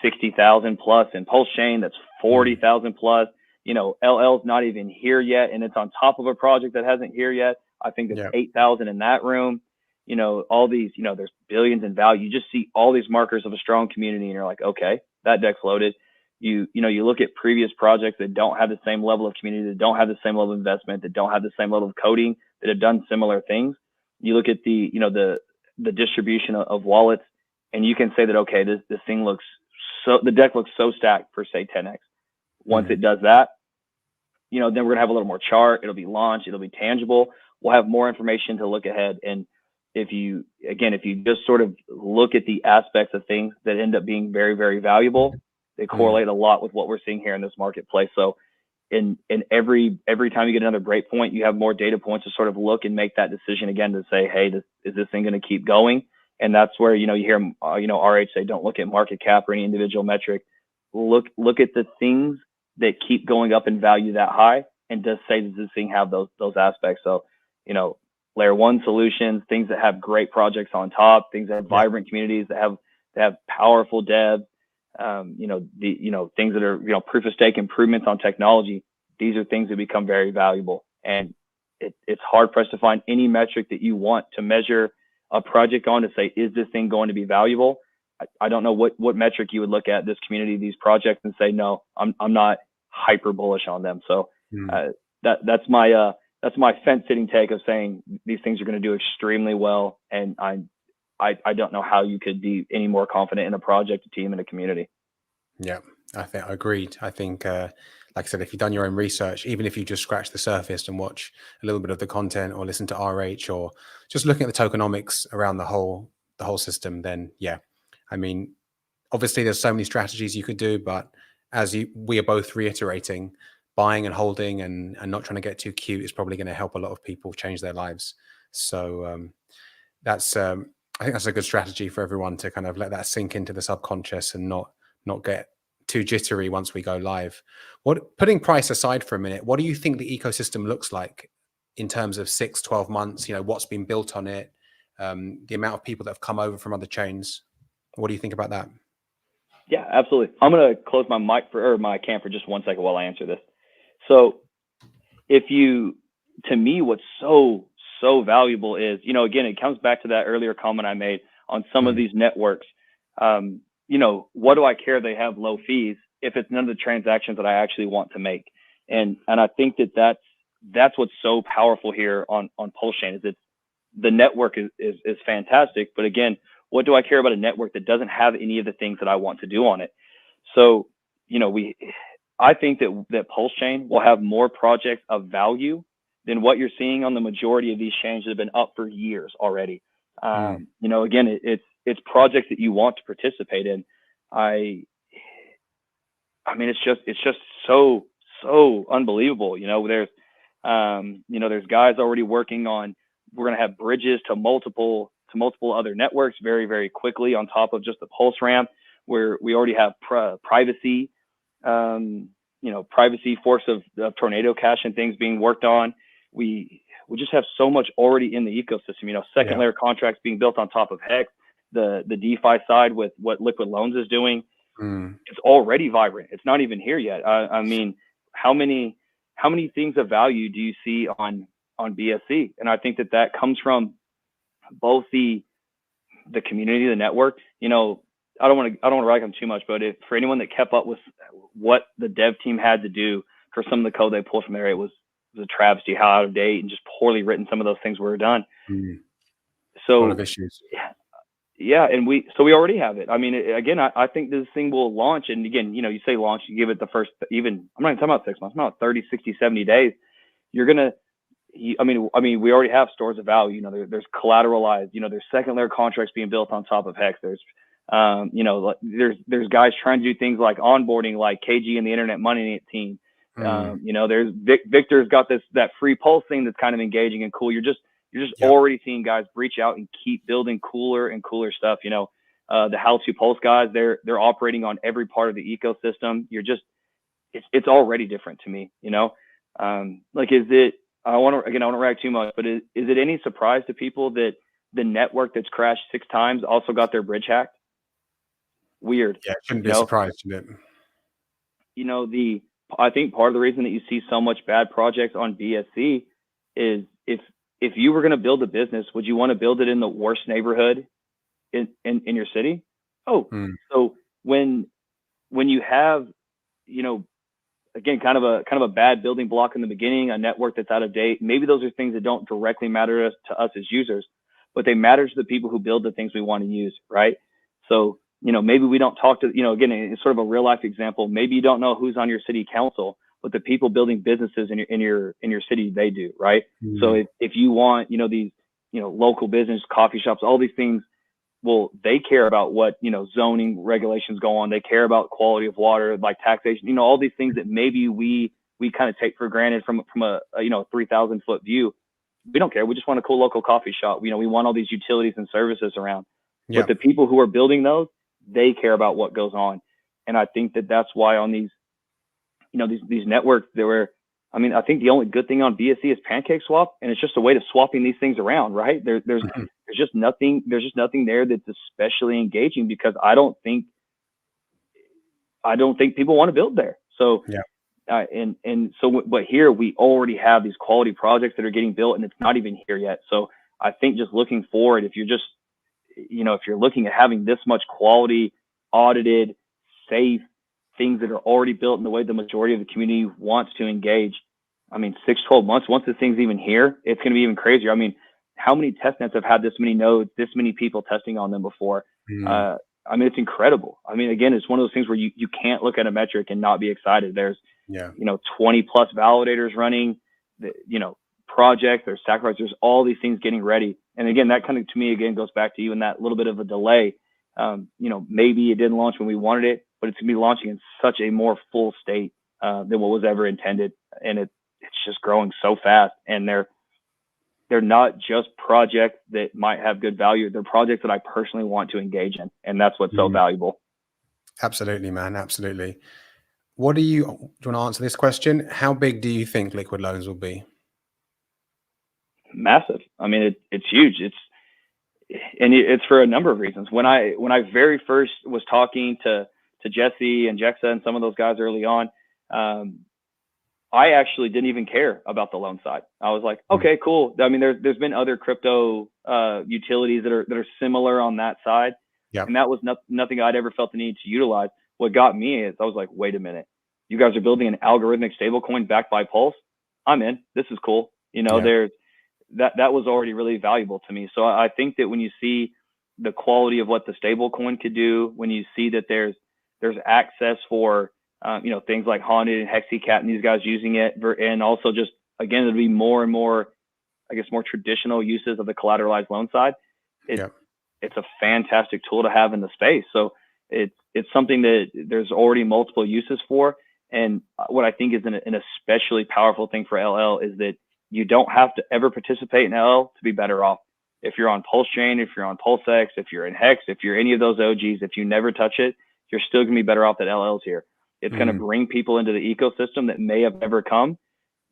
60,000 plus in PulseChain that's 40,000 plus. You know, LL's not even here yet, and it's on top of a project that hasn't here yet. I think there's 8,000 in that room. You know, all these, you know, there's billions in value. You just see all these markers of a strong community, and you're like, okay, that deck's loaded. You know, you look at previous projects that don't have the same level of community, that don't have the same level of investment, that don't have the same level of coding, that have done similar things. You look at the, you know, the distribution of wallets, and you can say that, okay, this thing looks the deck looks so stacked for, say, 10X. Once it does that, you know, then we're gonna have a little more chart. It'll be launched. It'll be tangible. we'll have more information to look ahead. And if you just sort of look at the aspects of things that end up being very, very valuable, they correlate a lot with what we're seeing here in this marketplace. So in every time you get another break point, you have more data points to sort of look and make that decision again to say, hey, is this thing going to keep going? And that's where, you hear, RH say, don't look at market cap or any individual metric. Look at the things that keep going up in value that high, and does this thing have those aspects? So, layer one solutions, things that have great projects on top, things that have vibrant communities, that have powerful devs, things that are, proof of stake improvements on technology. These are things that become very valuable. And it's hard for us to find any metric that you want to measure a project on to say, is this thing going to be valuable? I don't know what metric you would look at this community, these projects, and say, no, I'm not hyper bullish on them. So that's my fence sitting take of saying these things are going to do extremely well. And I don't know how you could be any more confident in a project, a team, and a community. Yeah, I agreed. I think, like I said, if you've done your own research, even if you just scratch the surface and watch a little bit of the content or listen to RH or just looking at the tokenomics around the whole system, then yeah, I mean, obviously there's so many strategies you could do, but we are both reiterating, buying and holding and not trying to get too cute is probably going to help a lot of people change their lives. So that's I think that's a good strategy for everyone to kind of let that sink into the subconscious and not get too jittery once we go live. Putting price aside for a minute, what do you think the ecosystem looks like in terms of 6-12 months? What's been built on it, the amount of people that have come over from other chains. What do you think about that? Yeah, absolutely. I'm going to close my cam for just 1 second while I answer this. So to me, what's so valuable is, again, it comes back to that earlier comment I made on some of these networks. What do I care they have low fees if it's none of the transactions that I actually want to make? And I think that's what's so powerful here on PulseChain is the network is fantastic. But again, what do I care about a network that doesn't have any of the things that I want to do on it? So, I think that PulseChain will have more projects of value than what you're seeing on the majority of these chains that have been up for years already. Again, it's projects that you want to participate in. I mean, it's just so unbelievable. There's guys already working on, we're going to have bridges to multiple other networks very, very quickly on top of just the Pulse ramp, where we already have privacy force of Tornado Cash and things being worked on. We just have so much already in the ecosystem, second layer contracts being built on top of Hex, the DeFi side with what Liquid Loans is doing. It's already vibrant. It's not even here yet. I mean, how many things of value do you see on BSC? And I think that comes from both the community, the network. I don't want to rag on too much, but for anyone that kept up with what the dev team had to do for some of the code they pulled from there, it was a travesty how out of date and just poorly written some of those things were done. So a lot of issues. Yeah, and we already have it. I mean, again, I think this thing will launch, and again, you say launch, you give it the first, even, I'm not even talking about 6 months, I'm talking about 30, 60, 70 days. You're gonna, I mean, we already have stores of value. There's collateralized. There's second layer contracts being built on top of Hex. There's, there's guys trying to do things like onboarding, like KG and the Internet Money team. There's Victor's got that free Pulse thing that's kind of engaging and cool. You're just already seeing guys reach out and keep building cooler and cooler stuff. The How to Pulse guys, they're operating on every part of the ecosystem. It's already different to me. Is it? I don't want to rag too much, but is it any surprise to people that the network that's crashed 6 times also got their bridge hacked? Weird. Yeah, it shouldn't be a surprise, should it? I think part of the reason that you see so much bad projects on BSC is if you were going to build a business, would you want to build it in the worst neighborhood in your city? So when you have, again, kind of a bad building block in the beginning, a network that's out of date, maybe those are things that don't directly matter to us as users, but they matter to the people who build the things we want to use, right? So, maybe we don't talk to, again, it's sort of a real life example. Maybe you don't know who's on your city council. what the people building businesses in your city, they do, right? Mm. So if you want, these, local business, coffee shops, all these things, well, they care about what, zoning regulations go on. They care about quality of water, like taxation, all these things that maybe we kind of take for granted from a 3,000 foot view. We don't care. We just want a cool local coffee shop. We want all these utilities and services around. Yeah. But the people who are building those, they care about what goes on. And I think that's why on these, these networks I think the only good thing on BSC is Pancake Swap, and it's just a way to swapping these things around, right? There's just nothing there that's especially engaging, because I don't think people want to build there. So yeah. But here we already have these quality projects that are getting built, and it's not even here yet. So I think just looking forward, if you're looking at having this much quality, audited, safe things that are already built in the way the majority of the community wants to engage, 6-12 months, once this thing's even here, it's going to be even crazier. How many testnets have had this many nodes, this many people testing on them before? It's incredible. Again, it's one of those things where you can't look at a metric and not be excited. There's 20 plus validators running, projects, there's sacrifice, there's all these things getting ready. And again, that kind of, to me, again, goes back to even that little bit of a delay. Maybe it didn't launch when we wanted it, but it's gonna be launching in such a more full state than what was ever intended. And it's just growing so fast. And they're not just projects that might have good value. They're projects that I personally want to engage in. And that's what's so valuable. Absolutely, man. Absolutely. Do you want to answer this question? How big do you think Liquid Loans will be? Massive. It's huge. It's for a number of reasons. When I very first was talking to Jesse and Jexa and some of those guys early on, I actually didn't even care about the loan side. I was like, okay, cool. There's been other crypto utilities that are similar on that side. Yeah. And that was nothing I'd ever felt the need to utilize. What got me is I was like, wait a minute, you guys are building an algorithmic stablecoin backed by Pulse. I'm in. This is cool. There's that was already really valuable to me. So I think that when you see the quality of what the stablecoin could do, when you see that there's access for things like Haunted and HexiCat and these guys using it, and also just, again, it'll be more and more, I guess, more traditional uses of the collateralized loan side. It's a fantastic tool to have in the space. So it's something that there's already multiple uses for. And what I think is an especially powerful thing for LL is that you don't have to ever participate in LL to be better off. If you're on PulseChain, if you're on PulseX, if you're in Hex, if you're any of those OGs, if you never touch it, you're still going to be better off that LL's here. It's going to bring people into the ecosystem that may have never come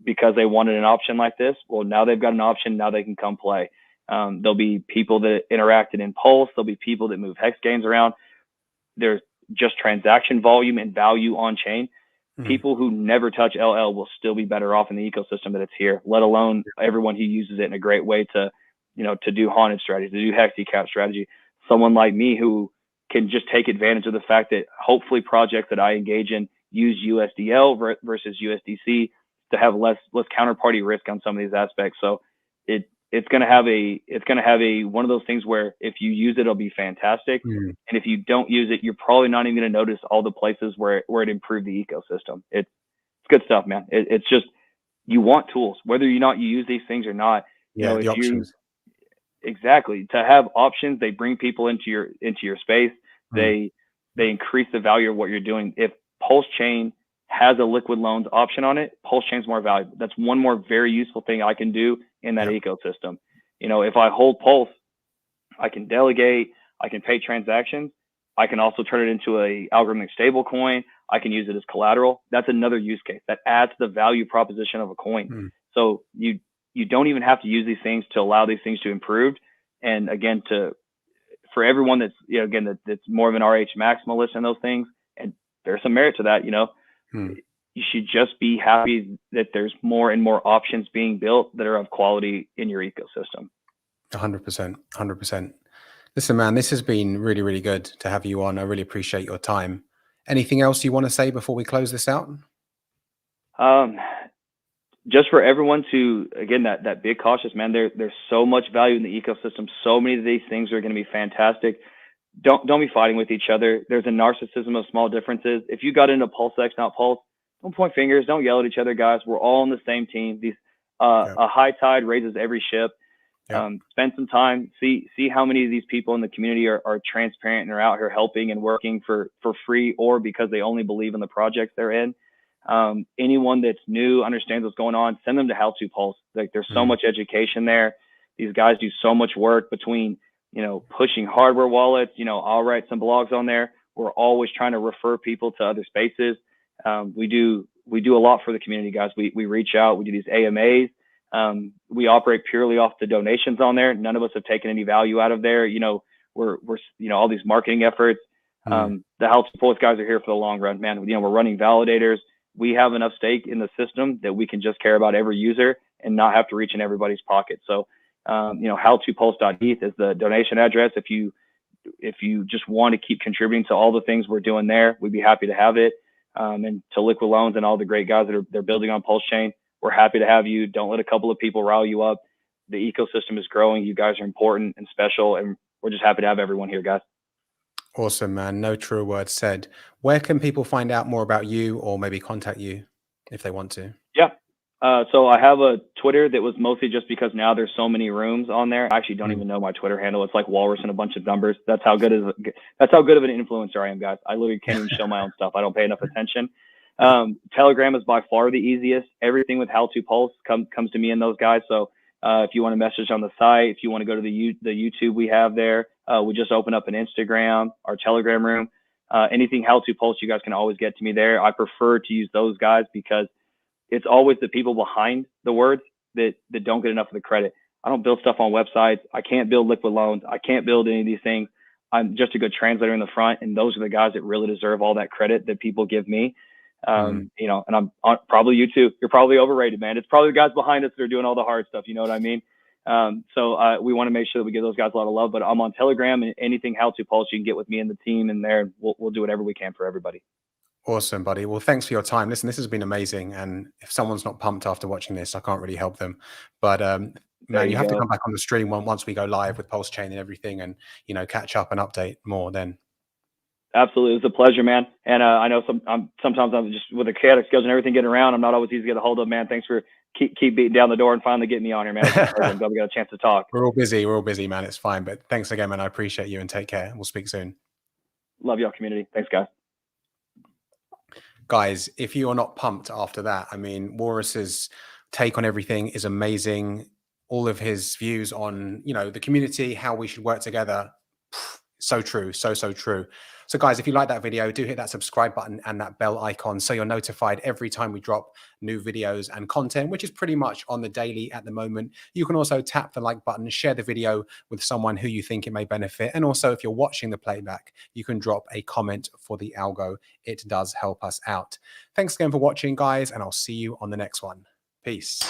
because they wanted an option like this. Well, now they've got an option. Now they can come play. There'll be people that interacted in Pulse. There'll be people that move Hex gains around. There's just transaction volume and value on chain. People who never touch LL will still be better off in the ecosystem that it's here, let alone everyone who uses it in a great way to do haunted strategy, to do HexiCat strategy. Someone like me who can just take advantage of the fact that hopefully projects that I engage in use USDL versus USDC to have less counterparty risk on some of these aspects. So it's going to have a one of those things where if you use it, it'll be fantastic. And if you don't use it, you're probably not even going to notice all the places where it improved the ecosystem. It's good stuff, man. It's just, you want tools, whether or not you use these things or not. The options. Exactly. To have options, they bring people into your space. They increase the value of what you're doing. If PulseChain has a liquid loans option on it, PulseChain's more valuable. That's one more very useful thing I can do in that ecosystem. If I hold Pulse, I can delegate, I can pay transactions. I can also turn it into a algorithmic stable coin. I can use it as collateral. That's another use case that adds to the value proposition of a coin. So you don't even have to use these things to allow these things to improve. And again, for everyone that's, that's more of an RH maximalist and those things, and there's some merit to that, you should just be happy that there's more and more options being built that are of quality in your ecosystem. 100%, 100%. Listen, man, this has been really, really good to have you on. I really appreciate your time. Anything else you want to say before we close this out? Just for everyone to, again, that big cautious, man, there's so much value in the ecosystem. So many of these things are going to be fantastic. Don't be fighting with each other. There's a narcissism of small differences. If you got into PulseX, not Pulse, don't point fingers, don't yell at each other, guys. We're all on the same team. These a high tide raises every ship. Spend some time, see how many of these people in the community are transparent and are out here helping and working for free, or because they only believe in the projects they're in. Anyone that's new, understands what's going on, send them to How to Pulse. Like, there's so much education there. These guys do so much work between, pushing hardware wallets. I'll write some blogs on there. We're always trying to refer people to other spaces. We do a lot for the community, guys. We reach out, we do these AMAs. We operate purely off the donations on there. None of us have taken any value out of there. We're all these marketing efforts. The How to Pulse guys are here for the long run, man. We're running validators. We have enough stake in the system that we can just care about every user and not have to reach in everybody's pocket. So, howtopulse.eth is the donation address. If you just want to keep contributing to all the things we're doing there, we'd be happy to have it. And to Liquid Loans and all the great guys that they're building on PulseChain, we're happy to have you. Don't let a couple of people rile you up. The ecosystem is growing. You guys are important and special, and we're just happy to have everyone here, guys. Awesome, man. No truer words said. Where can people find out more about you, or maybe contact you if they want to? Yeah. So I have a Twitter that was mostly just because now there's so many rooms on there. I actually don't even know my Twitter handle. It's like WaLLrus and a bunch of numbers. That's how good of an influencer I am, guys. I literally can't even show my own stuff. I don't pay enough attention. Telegram is by far the easiest. Everything with How to Pulse comes to me and those guys. So if you want to message on the site, if you want to go to the YouTube we have there, we just open up an Instagram, our Telegram room. Anything How to Pulse, you guys can always get to me there. I prefer to use those guys because it's always the people behind the words that don't get enough of the credit. I don't build stuff on websites. I can't build Liquid Loans. I can't build any of these things. I'm just a good translator in the front, and those are the guys that really deserve all that credit that people give me. And I'm probably you too. You're probably overrated, man. It's probably the guys behind us that are doing all the hard stuff. You know what I mean? So we want to make sure that we give those guys a lot of love, but I'm on Telegram, and anything How to Pulse, you can get with me and the team in there. We'll do whatever we can for everybody. Awesome, buddy. Well, thanks for your time. Listen, this has been amazing. And if someone's not pumped after watching this, I can't really help them. But man, you have to come back on the stream once we go live with PulseChain and everything, and catch up and update more then. Absolutely. It was a pleasure, man. And I know sometimes I'm just with the chaotic skills and everything getting around, I'm not always easy to get a hold of, man. Thanks for keep beating down the door and finally getting me on here, man. I'm glad we got a chance to talk. We're all busy, man. It's fine. But thanks again, man. I appreciate you, and take care. We'll speak soon. Love y'all, community. Thanks, guys. Guys, if you are not pumped after that, I mean, WaLLrus's take on everything is amazing. All of his views on, the community, how we should work together. So true. So true. So guys, if you like that video, do hit that subscribe button and that bell icon so you're notified every time we drop new videos and content, which is pretty much on the daily at the moment. You can also tap the like button, share the video with someone who you think it may benefit. And also, if you're watching the playback, you can drop a comment for the algo. It does help us out. Thanks again for watching, guys, and I'll see you on the next one. Peace.